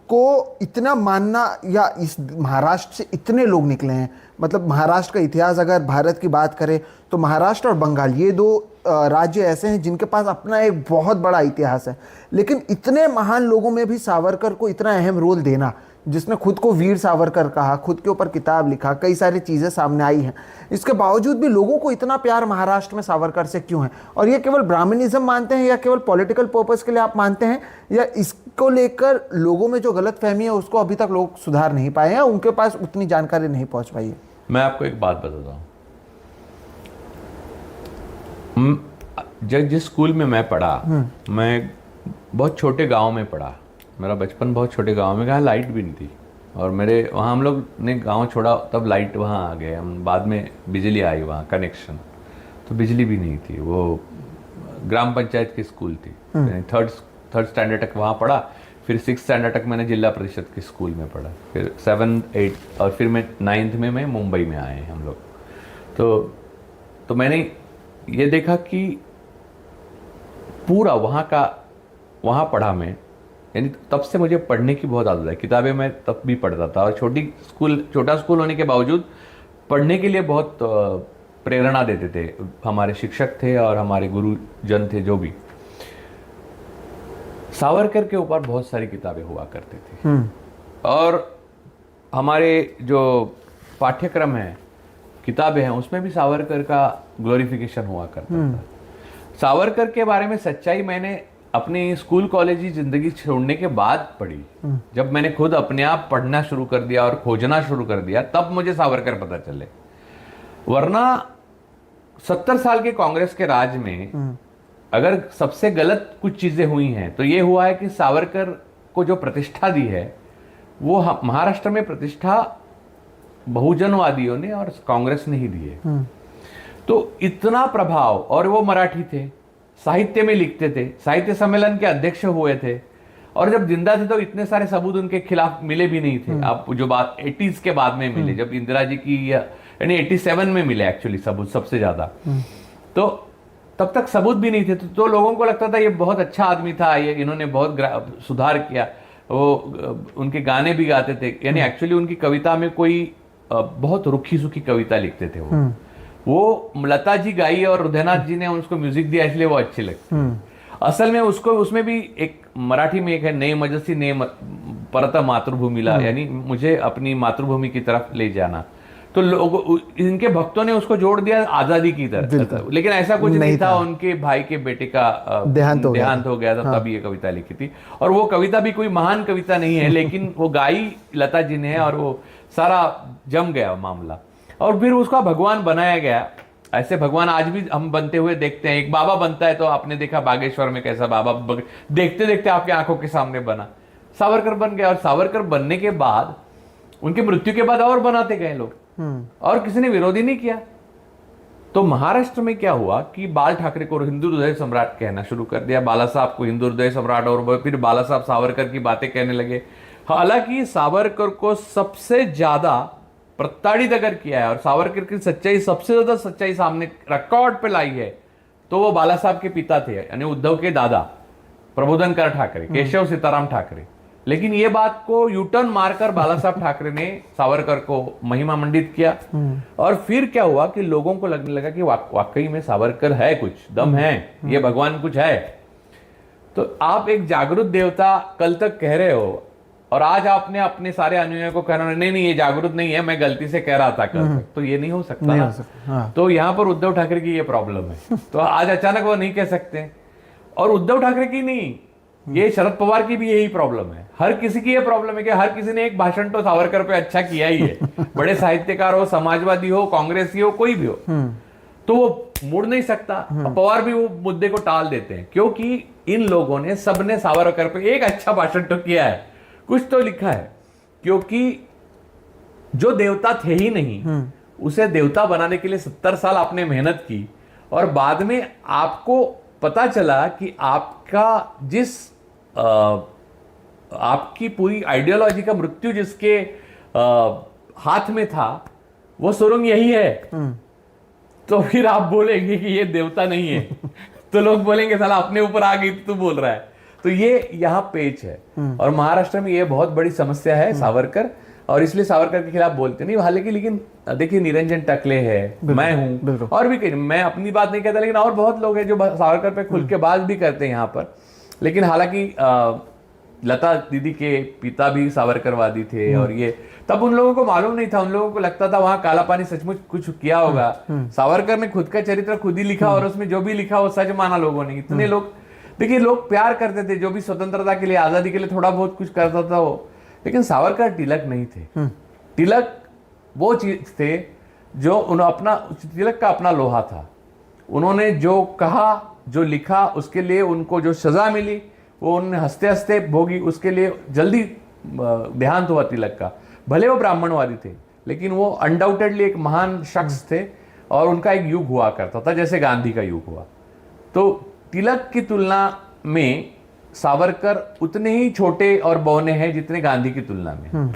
को इतना मानना, या इस महाराष्ट्र से इतने लोग निकले हैं, मतलब महाराष्ट्र का इतिहास अगर भारत की बात करें तो महाराष्ट्र और बंगाल ये दो राज्य ऐसे हैं जिनके पास अपना एक बहुत बड़ा इतिहास है, लेकिन इतने महान लोगों में भी सावरकर को इतना अहम रोल देना, जिसने खुद को वीर सावरकर कहा, खुद के ऊपर किताब लिखा, कई सारी चीज़ें सामने आई हैं, इसके बावजूद भी लोगों को इतना प्यार महाराष्ट्र में सावरकर से क्यों है? और ये केवल ब्राह्मणिज्म मानते हैं या केवल पॉलिटिकल पर्पस के लिए आप मानते हैं, या इसको लेकर लोगों में जो गलतफहमी है उसको अभी तक लोग सुधार नहीं पाए हैं, उनके पास उतनी जानकारी नहीं पहुंच पाई है? मैं आपको एक बात बताता हूँ, जिस स्कूल में मैं पढ़ा, मैं बहुत छोटे गांव में पढ़ा, मेरा बचपन बहुत छोटे गांव में, कहा लाइट भी नहीं थी, और मेरे वहाँ हम लोग ने गांव छोड़ा तब लाइट वहाँ आ गए, हम बाद में बिजली आई वहाँ कनेक्शन, तो बिजली भी नहीं थी। वो ग्राम पंचायत की स्कूल थी, थर्ड स्टैंडर्ड तक वहाँ पढ़ा, फिर 6th स्टैंडर्ड तक मैंने जिला परिषद की स्कूल में पढ़ा, फिर 7, 8 और फिर मैं 9th में मैं मुंबई में आए हम लोग। तो मैंने ये देखा कि पूरा वहाँ पढ़ा मैं, यानी तब से मुझे पढ़ने की बहुत आदत है, किताबें मैं तब भी पढ़ता था, और छोटा स्कूल होने के बावजूद पढ़ने के लिए बहुत प्रेरणा देते थे हमारे शिक्षक थे और हमारे गुरुजन थे जो भी। सावरकर के ऊपर बहुत सारी किताबें हुआ करती थी, और हमारे जो पाठ्यक्रम है, किताबें हैं, उसमें भी सावरकर का ग्लोरिफिकेशन हुआ करता था। सावरकर के बारे में सच्चाई मैंने अपनी स्कूल कॉलेज की जिंदगी छोड़ने के बाद पढ़ी। जब मैंने खुद अपने आप पढ़ना शुरू कर दिया और खोजना शुरू कर दिया, तब मुझे सावरकर पता चले। वरना 70 साल के कांग्रेस के राज में अगर सबसे गलत कुछ चीजें हुई हैं तो ये हुआ है कि सावरकर को जो प्रतिष्ठा दी है वो महाराष्ट्र में प्रतिष्ठा बहुजनवादियों ने और कांग्रेस ने ही दी है। तो इतना प्रभाव, और वो मराठी थे, साहित्य में लिखते थे, साहित्य सम्मेलन के अध्यक्ष हुए थे, और जब जिंदा थे तो इतने सारे सबूत उनके खिलाफ मिले भी नहीं थे। आप जो बात 80s के बाद में मिले, जब इंदिरा जी की, यानी 87 में मिले एक्चुअली सबूत सबसे ज्यादा, तो तब तक सबूत भी नहीं थे। तो लोगों को लगता था ये बहुत अच्छा आदमी था, ये इन्होंने बहुत सुधार किया। वो उनके गाने भी गाते थे, यानी एक्चुअली उनकी कविता में कोई बहुत रुखी सुखी कविता लिखते थे वो लता जी गाई और हृदयनाथ जी ने उसको म्यूजिक दिया, इसलिए वो अच्छी लगती। असल में उसको, उसमें भी एक मराठी में एक है, नए मजसी ने परत मातृभूमिला, यानी मुझे अपनी मातृभूमि की तरफ ले जाना। तो लोग, इनके भक्तों ने उसको जोड़ दिया आजादी की तरफ, लेकिन ऐसा कुछ नहीं था। उनके भाई के बेटे का देहांत हो गया था, तब ये कविता लिखी थी। और वो कविता भी कोई महान कविता नहीं है, लेकिन वो गाई लता जी ने, और वो सारा जम गया मामला, और फिर उसका भगवान बनाया गया। ऐसे भगवान आज भी हम बनते हुए देखते हैं। एक बाबा बनता है तो आपने देखा बागेश्वर में कैसा बाबा देखते देखते आपके आंखों के सामने बना। सावरकर बन गया, और सावरकर बनने के बाद, उनकी मृत्यु के बाद और बनाते गए लोग, और किसी ने विरोध ही नहीं किया। तो महाराष्ट्र में क्या हुआ कि बाल ठाकरे को हिंदू हृदय सम्राट कहना शुरू कर दिया, बाला साहब को हिंदू हृदय सम्राट, और फिर बाला साहब सावरकर की बातें कहने लगे। हालांकि सावरकर को सबसे ज्यादा प्रताड़ित अगर किया है और सावरकर की सच्चाई, सबसे ज्यादा सच्चाई सामने रिकॉर्ड पे लाई है, तो वो बाला साहब के पिता थे, यानी उद्धव के दादा प्रबोधनकर ठाकरे, केशव सीताराम ठाकरे। लेकिन ये बात को यूटर्न मारकर बाला साहब ठाकरे ने सावरकर को महिमा मंडित किया। और फिर क्या हुआ कि लोगों को लगने लगा कि वाकई में सावरकर है, कुछ दम है, ये भगवान कुछ है। तो आप एक जागरूक देवता कल तक कह रहे हो, और आज आपने अपने सारे अनुयायियों को कहना नहीं ये जागरूक नहीं है, मैं गलती से कह रहा था कल तक, तो ये नहीं हो सकता ना। हाँ। तो यहाँ पर उद्धव ठाकरे की ये प्रॉब्लम है। तो आज अचानक वो नहीं कह सकते। और उद्धव ठाकरे की नहीं, ये शरद पवार की भी यही प्रॉब्लम है। हर किसी की ये प्रॉब्लम है कि हर किसी ने एक भाषण तो सावरकर पे अच्छा किया ही है, बड़े साहित्यकार हो, समाजवादी हो, कांग्रेसी हो, कोई भी हो, तो वो मुड़ नहीं सकता। पवार भी वो मुद्दे को टाल देते हैं, क्योंकि इन लोगों ने, सबने सावरकर पे एक अच्छा भाषण तो किया है, कुछ तो लिखा है। क्योंकि जो देवता थे ही नहीं, उसे देवता बनाने के लिए 70 साल आपने मेहनत की, और बाद में आपको पता चला कि आपका आपकी पूरी आइडियोलॉजी का मृत्यु जिसके हाथ में था, वो सुरंग यही है। तो फिर आप बोलेंगे कि ये देवता नहीं है, तो लोग बोलेंगे साला अपने ऊपर आ गई तू बोल रहा है। तो ये यहाँ पेच है, और महाराष्ट्र में ये बहुत बड़ी समस्या है सावरकर, और इसलिए सावरकर के खिलाफ बोलते नहीं। हालांकि लेकिन देखिए निरंजन टकले है, मैं हूं, और भी कहीं, मैं अपनी बात नहीं कहता, लेकिन और बहुत लोग हैं जो सावरकर पे खुल के बात भी करते हैं यहाँ पर। लेकिन हालांकि लता दीदी के पिता भी सावरकरवादी थे, और ये तब उन लोगों को मालूम नहीं था। उन लोगों को लगता था वहां काला पानी सचमुच कुछ किया होगा। सावरकर ने खुद का चरित्र खुद ही लिखा, और उसमें जो भी लिखा वो सच माना लोगों ने। इतने लोग, देखिए लोग प्यार करते थे, जो भी स्वतंत्रता के लिए, आजादी के लिए थोड़ा बहुत कुछ करता था वो। लेकिन सावरकर तिलक नहीं थे। तिलक वो चीज थे जो अपना, तिलक का अपना लोहा था। उन्होंने जो कहा, जो लिखा, उसके लिए उनको जो सजा मिली वो उन्होंने हंसते हंसते भोगी। उसके लिए जल्दी देहांत हुआ तिलक का। भले वो ब्राह्मणवादी थे, लेकिन वो अनडाउटेडली एक महान शख्स थे, और उनका एक युग हुआ करता था जैसे गांधी का युग हुआ। तो तिलक की तुलना में सावरकर उतने ही छोटे और बौने हैं जितने गांधी की तुलना में।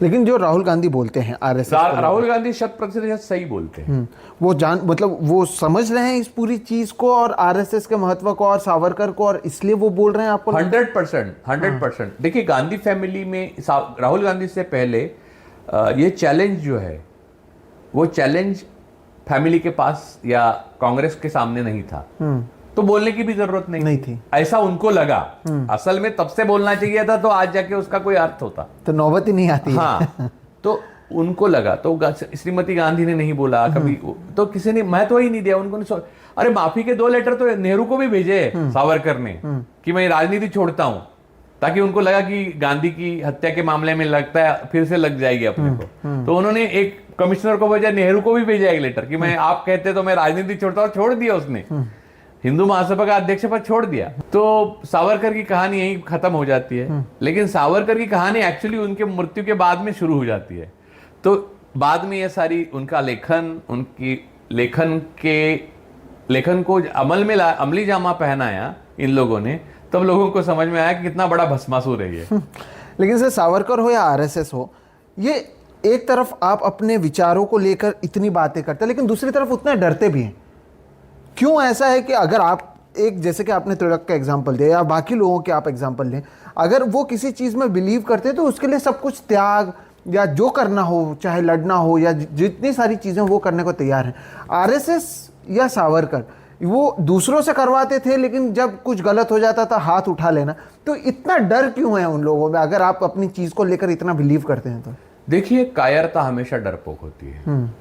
लेकिन जो राहुल गांधी बोलते हैं आरएसएस, राहुल गांधी 100% सही बोलते हैं। वो मतलब वो समझ रहे हैं इस पूरी चीज को और आरएसएस के महत्व को और सावरकर को, और इसलिए वो बोल रहे हैं आपको। 100%। देखिए गांधी फैमिली में राहुल गांधी से पहले ये चैलेंज जो है, वो चैलेंज फैमिली के पास या कांग्रेस के सामने नहीं था, तो बोलने की भी जरूरत नहीं थी। ऐसा उनको लगा। असल में तब से बोलना चाहिए था, तो आज जाके उसका कोई अर्थ होता, तो नौबत ही नहीं आती। हाँ। तो उनको लगा, तो श्रीमती गांधी ने नहीं बोला कभी, तो किसी ने महत्व ही नहीं दिया उनको। अरे माफी के 2 लेटर तो नेहरू को भी भेजे सावरकर ने कि मैं राजनीति छोड़ता हूं, ताकि उनको लगा कि गांधी की हत्या के मामले में लगता है फिर से लग जाएगी अपने को। तो उन्होंने एक कमिश्नर को भेजा, नेहरू को भी भेजा एक लेटर कि मैं, आप कहते तो मैं राजनीति छोड़ता हूं, छोड़ दिया उसने, हिंदू महासभा का अध्यक्ष पद छोड़ दिया। तो सावरकर की कहानी यहीं खत्म हो जाती है। लेकिन सावरकर की कहानी एक्चुअली उनके मृत्यु के बाद में शुरू हो जाती है। तो बाद में ये सारी उनका लेखन, उनकी लेखन को अमली जामा पहनाया इन लोगों ने, तब लोगों को समझ में आया कि कितना बड़ा भस्मासुर है ये। लेकिन सर, सावरकर हो या आरएसएस हो, ये एक तरफ आप अपने विचारों को लेकर इतनी बातें करते हैं, लेकिन दूसरी तरफ उतना डरते भी हैं। क्यों ऐसा है कि अगर आप एक, जैसे कि आपने तिलक का एग्जाम्पल दिया या बाकी लोगों के आप एग्जाम्पल लें, अगर वो किसी चीज़ में बिलीव करते हैं तो उसके लिए सब कुछ त्याग या जो करना हो, चाहे लड़ना हो या जितनी सारी चीज़ें वो करने को तैयार हैं। आरएसएस या सावरकर वो दूसरों से करवाते थे, लेकिन जब कुछ गलत हो जाता था हाथ उठा लेना। तो इतना डर क्यों है उन लोगों में, अगर आप अपनी चीज़ को लेकर इतना बिलीव करते हैं तो? देखिए, कायरता हमेशा डरपोक होती है।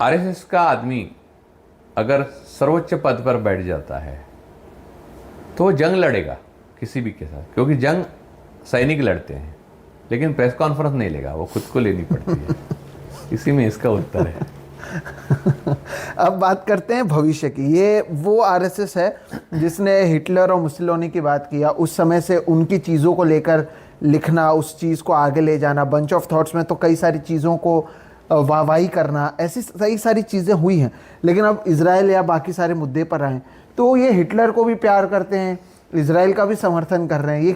आरएसएस का आदमी अगर सर्वोच्च पद पर बैठ जाता है तो वो जंग लड़ेगा किसी भी के साथ, क्योंकि जंग सैनिक लड़ते हैं, लेकिन प्रेस कॉन्फ्रेंस नहीं लेगा, वो खुद को लेनी पड़ती है। इसी में इसका उत्तर है। अब बात करते हैं भविष्य की। ये वो आरएसएस है जिसने हिटलर और मुसोलिनी की बात किया, उस समय से उनकी चीज़ों को लेकर लिखना, उस चीज़ को आगे ले जाना। बंच ऑफ थॉट्स में तो कई सारी चीज़ों को वाहवाही करना, ऐसी कई सारी चीज़ें हुई हैं। लेकिन अब इजराइल या बाकी सारे मुद्दे पर आए तो ये हिटलर को भी प्यार करते हैं, इजराइल का भी समर्थन कर रहे हैं। ये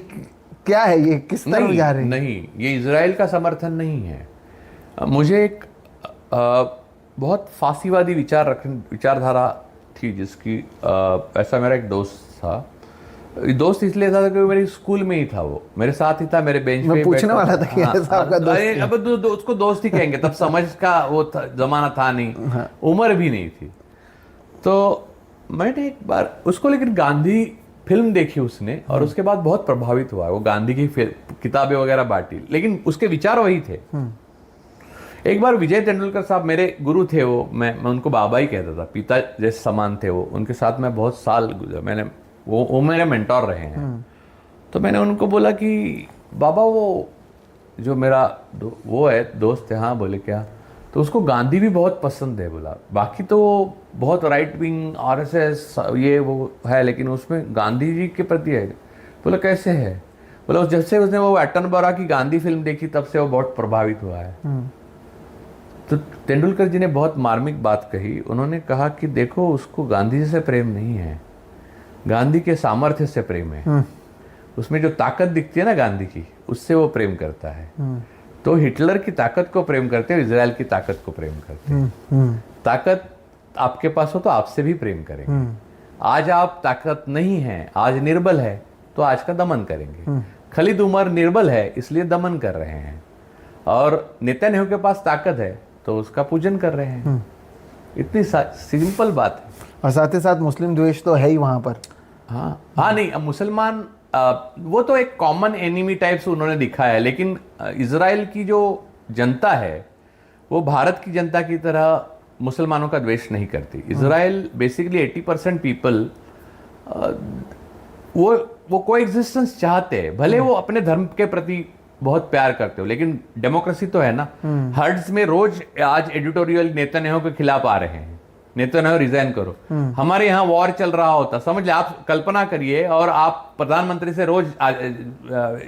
क्या है, ये किस तरफ जा रहे हैं? नहीं, ये इजराइल का समर्थन नहीं है। मुझे एक बहुत फांसीवादी विचारधारा थी जिसकी ऐसा मेरा एक दोस्त था। दोस्त इसलिए था कि मेरे स्कूल में ही था, वो मेरे साथ ही था, मेरे बेंच पे पूछने वाला था कि ऐसा आपका दोस्त है? अब उसको दोस्त ही कहेंगे, तब समझ का वो जमाना था नहीं, उम्र भी नहीं थी। तो मैंने एक बार उसको, लेकिन गांधी फिल्म देखी उसने, और उसके बाद बहुत प्रभावित हुआ। वो गांधी की किताबें वगैरह बांटी, लेकिन उसके विचार वही थे। एक बार विजय तेंदुलकर साहब मेरे गुरु थे, वो मैं उनको बाबा ही कहता था, पिता जैसे समान थे वो। उनके साथ मैं बहुत साल गुजरा, वो मेरे मेंटोर रहे हैं। तो मैंने उनको बोला कि बाबा, वो जो मेरा वो है दोस्त है। हाँ, बोले क्या? तो उसको गांधी भी बहुत पसंद है। बोला बाकी तो बहुत राइट विंग आरएसएस ये वो है, लेकिन उसमें गांधी जी के प्रति है। बोला कैसे है? बोला जब से उसने वो एटनबरा की गांधी फिल्म देखी तब से वो बहुत प्रभावित हुआ है। तो तेंदुलकर जी ने बहुत मार्मिक बात कही। उन्होंने कहा कि देखो, उसको गांधी जी से प्रेम नहीं है, गांधी के सामर्थ्य से प्रेम है। उसमें जो ताकत दिखती है ना गांधी की, उससे वो प्रेम करता है। तो हिटलर की ताकत को प्रेम करते हैं, इजराइल की ताकत को प्रेम करते हैं। ताकत आपके पास हो तो आपसे भी प्रेम करेंगे। आज आप ताकत नहीं है, आज निर्बल है, तो आज का दमन करेंगे। खलीद उमर निर्बल है इसलिए दमन कर रहे हैं, और नेतन्याहू के पास ताकत है तो उसका पूजन कर रहे हैं। इतनी सिंपल बात है। और साथ ही साथ मुस्लिम द्वेष तो है ही वहां पर। हाँ नहीं, अब मुसलमान वो तो एक कॉमन एनिमी टाइप से उन्होंने दिखाया है, लेकिन इजराइल की जो जनता है वो भारत की जनता की तरह मुसलमानों का द्वेष नहीं करती। इजराइल बेसिकली 80% पीपल वो कोएग्जिस्टेंस चाहते हैं, भले वो अपने धर्म के प्रति बहुत प्यार करते हो, लेकिन डेमोक्रेसी तो है ना। हर्ट्स में रोज आज एडिटोरियल नेतन्याहू के खिलाफ आ रहे हैं, नेतन्याहू रिजाइन करो। हमारे यहाँ वॉर चल रहा होता, समझ ले, आप कल्पना करिए, और आप प्रधानमंत्री से रोज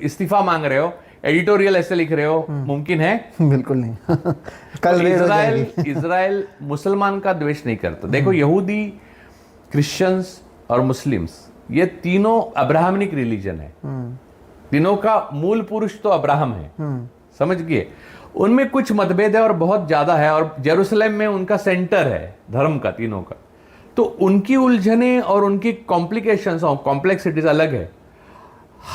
इस्तीफा मांग रहे हो, एडिटोरियल ऐसे लिख रहे हो, मुमकिन है? बिल्कुल नहीं। कल इजराइल मुसलमान का द्वेष नहीं करता। देखो, यहूदी, क्रिश्चियंस और मुस्लिम्स, ये तीनों अब्राहमिक रिलीजन है। तीनों का मूल पुरुष तो अब्राहम है, समझ गए। उनमें कुछ मतभेद है और बहुत ज्यादा है, और जेरूसलम में उनका सेंटर है धर्म का, तीनों का। तो उनकी उलझने और उनकी कॉम्प्लिकेशंस और कॉम्प्लेक्सिटीज अलग है।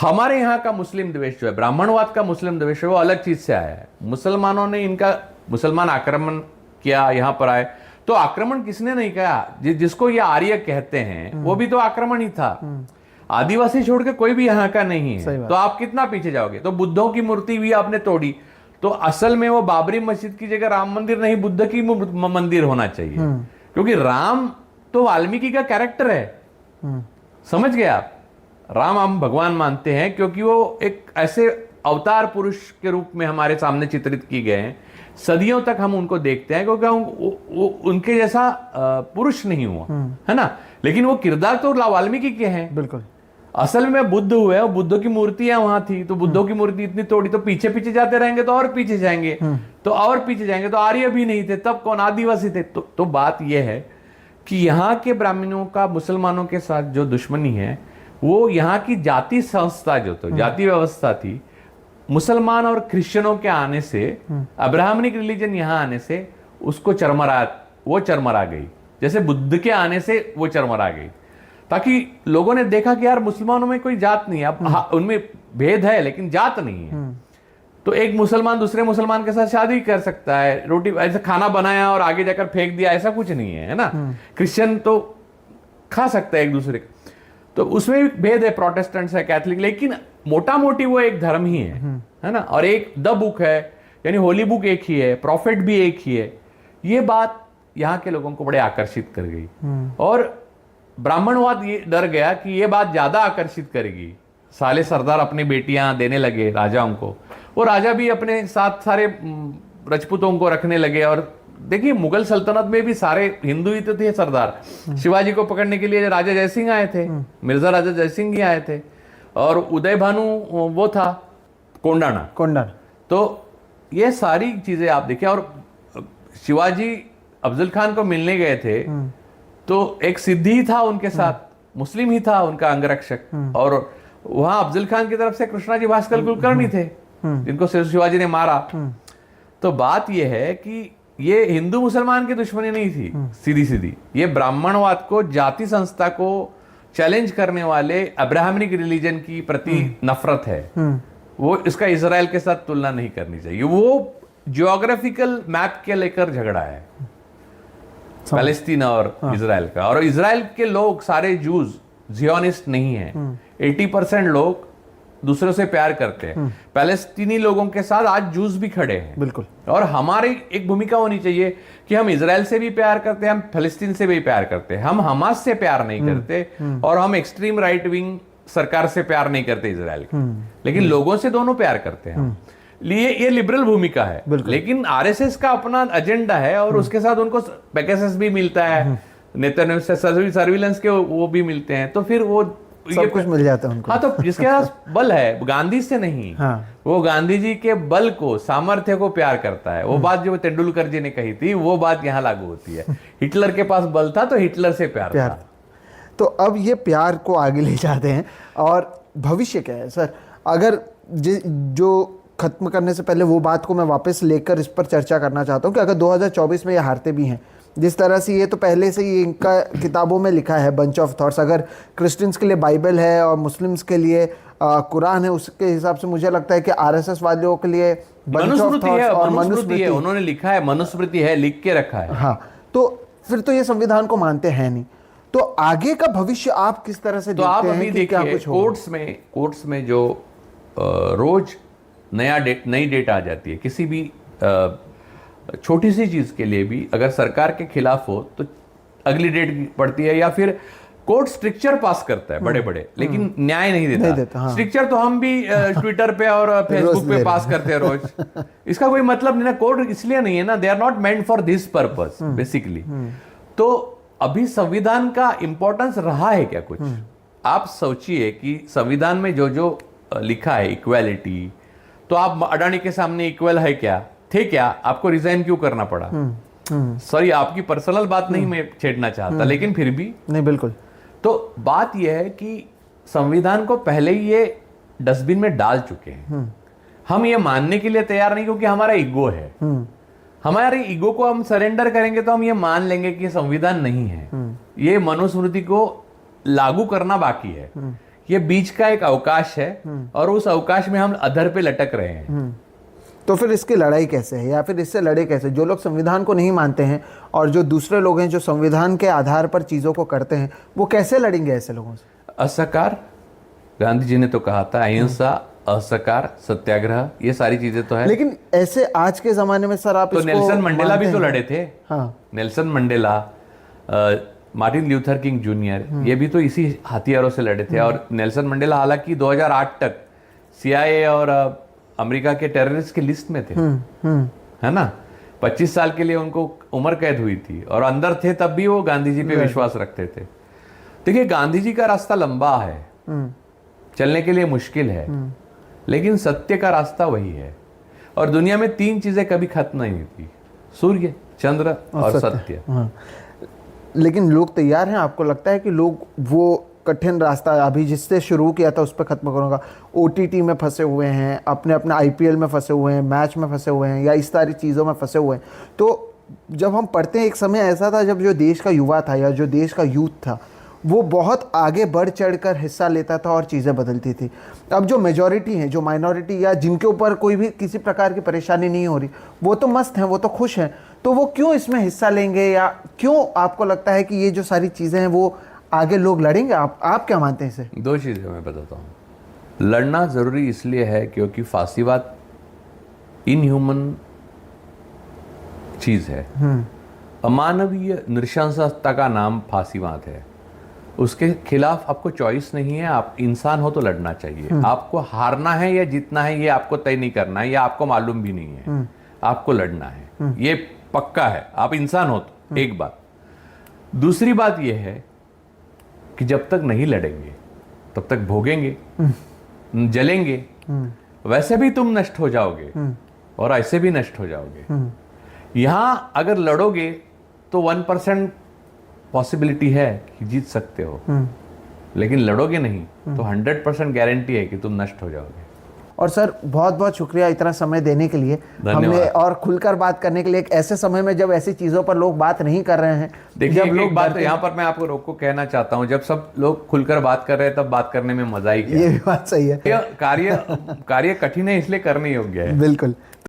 हमारे यहाँ का मुस्लिम द्वेष जो है, ब्राह्मणवाद का मुस्लिम द्वेष है, वो अलग चीज से आया है। मुसलमानों ने मुसलमान आक्रमण किया, यहाँ पर आए तो आक्रमण किसने नहीं किया? जिसको ये आर्य कहते हैं वो भी तो आक्रमण ही था। आदिवासी छोड़ के कोई भी यहाँ का नहीं सही है, बात। तो आप कितना पीछे जाओगे। तो बुद्धों की मूर्ति भी आपने तोड़ी, तो असल में वो बाबरी मस्जिद की जगह राम मंदिर नहीं, बुद्ध की मंदिर होना चाहिए, क्योंकि राम तो वाल्मीकि का कैरेक्टर है। समझ गए आप? राम हम भगवान मानते हैं क्योंकि वो एक ऐसे अवतार पुरुष के रूप में हमारे सामने चित्रित किए गए हैं। सदियों तक हम उनको देखते हैं क्योंकि वो उनके जैसा पुरुष नहीं हुआ, है ना। लेकिन वो किरदार तो वाल्मीकि के हैं। बिल्कुल। असल में बुद्ध हुए, बुद्धों की मूर्तियां वहां थी, तो बुद्धों की मूर्ति इतनी तोड़ी, तो पीछे पीछे जाते रहेंगे तो और पीछे जाएंगे, तो और पीछे जाएंगे, तो आर्य भी नहीं थे तब, कौन आदिवासी थे। तो बात यह है कि यहाँ के ब्राह्मणों का मुसलमानों के साथ जो दुश्मनी है, वो यहाँ की जाति संस्था जो तो जाति व्यवस्था थी, मुसलमान और क्रिश्चियनों के आने से, अब्राह्मणिक रिलीजन यहाँ आने से उसको चरमरा गई, जैसे बुद्ध के आने से वो चरमरा गई। ताकि लोगों ने देखा कि यार मुसलमानों में कोई जात नहीं है, अब उनमें भेद है लेकिन जात नहीं है। तो एक मुसलमान दूसरे मुसलमान के साथ शादी कर सकता है, रोटी ऐसा खाना बनाया और आगे जाकर फेंक दिया, ऐसा कुछ नहीं है, है ना। क्रिश्चियन तो खा सकता है एक दूसरे का, तो उसमें भी भेद है, प्रोटेस्टेंट्स है, कैथलिक, लेकिन मोटा मोटी वो एक धर्म ही है ना। और एक द बुक है, यानी होली बुक एक ही है, प्रॉफिट भी एक ही है। ये बात यहाँ के लोगों को बड़े आकर्षित कर गई, और ब्राह्मणवाद ये डर गया कि ये बात ज्यादा आकर्षित करेगी। साले सरदार अपनी बेटियां देने लगे राजाओं को, वो राजा भी अपने साथ सारे राजपूतों को रखने लगे। और देखिए मुगल सल्तनत में भी सारे हिंदू ही तो थे सरदार। शिवाजी को पकड़ने के लिए राजा जयसिंह आए थे, मिर्जा राजा जयसिंह ही आए थे, और उदय भानु वो था कोंडाना। तो ये सारी चीजें आप देखिए। और शिवाजी अफजल खान को मिलने गए थे, तो एक सिद्धी ही था उनके साथ, मुस्लिम ही था उनका अंगरक्षक, और वहां अफजल खान की तरफ से कृष्णाजी भास्कर कुलकर्णी थे, जिनको शिवाजी ने मारा। तो बात यह है कि ये हिंदू मुसलमान की दुश्मनी नहीं थी सीधी सीधी, ये ब्राह्मणवाद को, जाति संस्था को चैलेंज करने वाले अब्राह्मणिक रिलीजन की प्रति नफरत है। वो इसका इजराइल के साथ तुलना नहीं करनी चाहिए। वो जियोग्राफिकल मैप के लेकर झगड़ा है पैलेस्टीन और इजराइल का। और इजराइल के लोग सारे जूज जियोनिस्ट नहीं है, 80% लोग दूसरों से प्यार करते हैं। पैलेस्टीनी लोगों के साथ आज जूस भी खड़े हैं। बिल्कुल। और हमारी एक भूमिका होनी चाहिए कि हम इजराइल से भी प्यार करते हैं, हम फलस्तीन से भी प्यार करते हैं, हम हमास से प्यार नहीं करते, और हम एक्सट्रीम राइट विंग सरकार से प्यार नहीं करते इजराइल की, लेकिन लोगों से दोनों प्यार करते हैं। ये लिबरल भूमिका है, लेकिन आरएसएस का अपना एजेंडा है, और उसके साथ उनको पैकेजेस भी मिलता है, नेता सर्विलेंस के वो भी मिलते हैं, तो फिर वो सब कुछ मिल जाता है उनको। हाँ, तो जिसके पास बल है, गांधी से नहीं, वो गांधी जी के बल को, सामर्थ्य को प्यार करता है। वो बात जो तेंदुलकर जी ने कही थी, वो बात यहाँ लागू होती है। हिटलर के पास बल था तो हिटलर से प्यार था। तो अब ये प्यार को आगे ले जाते हैं, और भविष्य क्या है सर? अगर जो खत्म करने से पहले वो बात को मैं वापस लेकर इस पर चर्चा करना चाहता हूँ कि अगर 2024 में ये हारते भी हैं, जिस तरह से ये तो पहले से ही इनका किताबों में लिखा है बंच ऑफ थॉट्स, अगर क्रिश्चियंस के लिए बाइबल है और मुस्लिम्स के लिए कुरान है, उसके हिसाब से मुझे लगता है कि आरएसएस वालियों के लिए बंच ऑफ थॉट्स और मनुस्मृति है, उन्होंने लिखा है, मनुस्मृति है, लिख के रखा है। हाँ, तो फिर तो ये संविधान को मानते हैं नहीं, तो आगे का भविष्य आप किस तरह से तो आप देखते अभी हैं कि क्या देखिए, कुछ होगा? कोर्ट्स में जो रोज नई डेट आ जाती है, किसी भी छोटी सी चीज के लिए भी अगर सरकार के खिलाफ हो तो अगली डेट पड़ती है, या फिर कोर्ट स्ट्रिक्चर पास करता है बड़े बड़े, लेकिन न्याय नहीं देता। हाँ। स्ट्रिक्चर तो हम भी ट्विटर पे और फेसबुक पे पास करते हैं रोज। इसका कोई मतलब नहीं ना, कोर्ट इसलिए नहीं है ना, they are not meant for this purpose basically. तो अभी संविधान का इंपॉर्टेंस रहा है क्या कुछ? आप सोचिए कि संविधान में जो जो लिखा है, इक्वालिटी, तो आप अडानी के सामने इक्वल है क्या, थे क्या? आपको रिजाइन क्यों करना पड़ा? सॉरी, आपकी पर्सनल बात नहीं मैं छेड़ना चाहता, लेकिन फिर भी नहीं, बिल्कुल। तो बात यह है कि संविधान को पहले ही ये डस्टबिन में डाल चुके हैं। हम ये मानने के लिए तैयार नहीं, क्योंकि हमारा ईगो है। हमारे ईगो को हम सरेंडर करेंगे तो हम ये मान लेंगे कि संविधान नहीं है, ये मनुस्मृति को लागू करना बाकी है, ये बीच का एक अवकाश है, और उस अवकाश में हम अधर पे लटक रहे हैं। तो फिर इसकी लड़ाई कैसे है, या फिर इससे लड़े कैसे? जो लोग संविधान को नहीं मानते हैं और जो दूसरे लोग हैं जो संविधान के आधार पर चीज़ों को करते हैं, वो कैसे लड़ेंगे ऐसे लोगों से? असरकार गांधी जी ने तो कहा था अहिंसा, असहकार, सत्याग्रह, ये सारी चीजें तो है। लेकिन ऐसे आज के जमाने में सर आप तो इसको नेल्सन मंडेला भी मानते तो हैं? लड़े थे। हाँ, Nelson Mandela, Martin Luther king junior, ये भी तो इसी हथियारों से लड़े थे। और नेल्सन मंडेला हालांकि 2008 तक CIA और अमेरिका के टेररिस्ट की लिस्ट में थे, है ना। 25 साल के लिए उनको उम्र कैद हुई थी और अंदर थे, तब भी वो गांधी जी पे विश्वास रखते थे। देखिए, गांधी जी का रास्ता लंबा है, चलने के लिए मुश्किल है, लेकिन सत्य का रास्ता वही है। और दुनिया में 3 चीजें कभी खत्म नहीं होती, सूर्य, चंद्र और सत्य। हाँ। लेकिन लोग तैयार हैं? आपको लगता है कि लोग वो कठिन रास्ता अभी जिससे शुरू किया था उस पर खत्म करूंगा, OTT में फंसे हुए हैं, अपने अपने IPL में फंसे हुए हैं, मैच में फंसे हुए हैं, या इस सारी चीज़ों में फंसे हुए हैं? तो जब हम पढ़ते हैं, एक समय ऐसा था जब जो देश का युवा था या जो देश का यूथ था वो बहुत आगे बढ़ चढ़कर हिस्सा लेता था और चीज़ें बदलती थी। अब जो मेजॉरिटी हैं, जो माइनॉरिटी या जिनके ऊपर कोई भी किसी प्रकार की परेशानी नहीं हो रही, वो तो मस्त हैं, वो तो खुश हैं, तो वो क्यों इसमें हिस्सा लेंगे? या क्यों आपको लगता है कि ये जो सारी चीज़ें हैं वो आगे लोग लड़ेंगे? आप क्या मानते हैं इसे? 2 चीजें मैं बताता हूँ। लड़ना जरूरी इसलिए है क्योंकि फांसीवाद इनह्यूमन चीज है, अमानवीय नृशंसता का नाम फांसीवाद है। उसके खिलाफ आपको चॉइस नहीं है, आप इंसान हो तो लड़ना चाहिए। आपको हारना है या जीतना है ये आपको तय नहीं करना है, या आपको मालूम भी नहीं है, आपको लड़ना है, ये पक्का है। आप इंसान हो तो एक बात। दूसरी बात यह है कि जब तक नहीं लड़ेंगे तब तक भोगेंगे, जलेंगे, वैसे भी तुम नष्ट हो जाओगे और ऐसे भी नष्ट हो जाओगे। यहां अगर लड़ोगे तो 1% पॉसिबिलिटी है कि जीत सकते हो, लेकिन लड़ोगे नहीं तो 100% गारंटी है कि तुम नष्ट हो जाओगे। और सर, बहुत बहुत शुक्रिया इतना समय देने के लिए हमने, और खुलकर बात करने के लिए, एक ऐसे समय में जब ऐसी चीज़ों पर लोग बात नहीं कर रहे हैं। देखिए, जब लोग एक बात यहाँ पर मैं आपको रोक को कहना चाहता हूँ, जब सब लोग खुलकर बात कर रहे हैं तब बात करने में मजा ही क्या। ये भी बात सही है। कार्य कठिन है इसलिए करने योग्य है। बिल्कुल।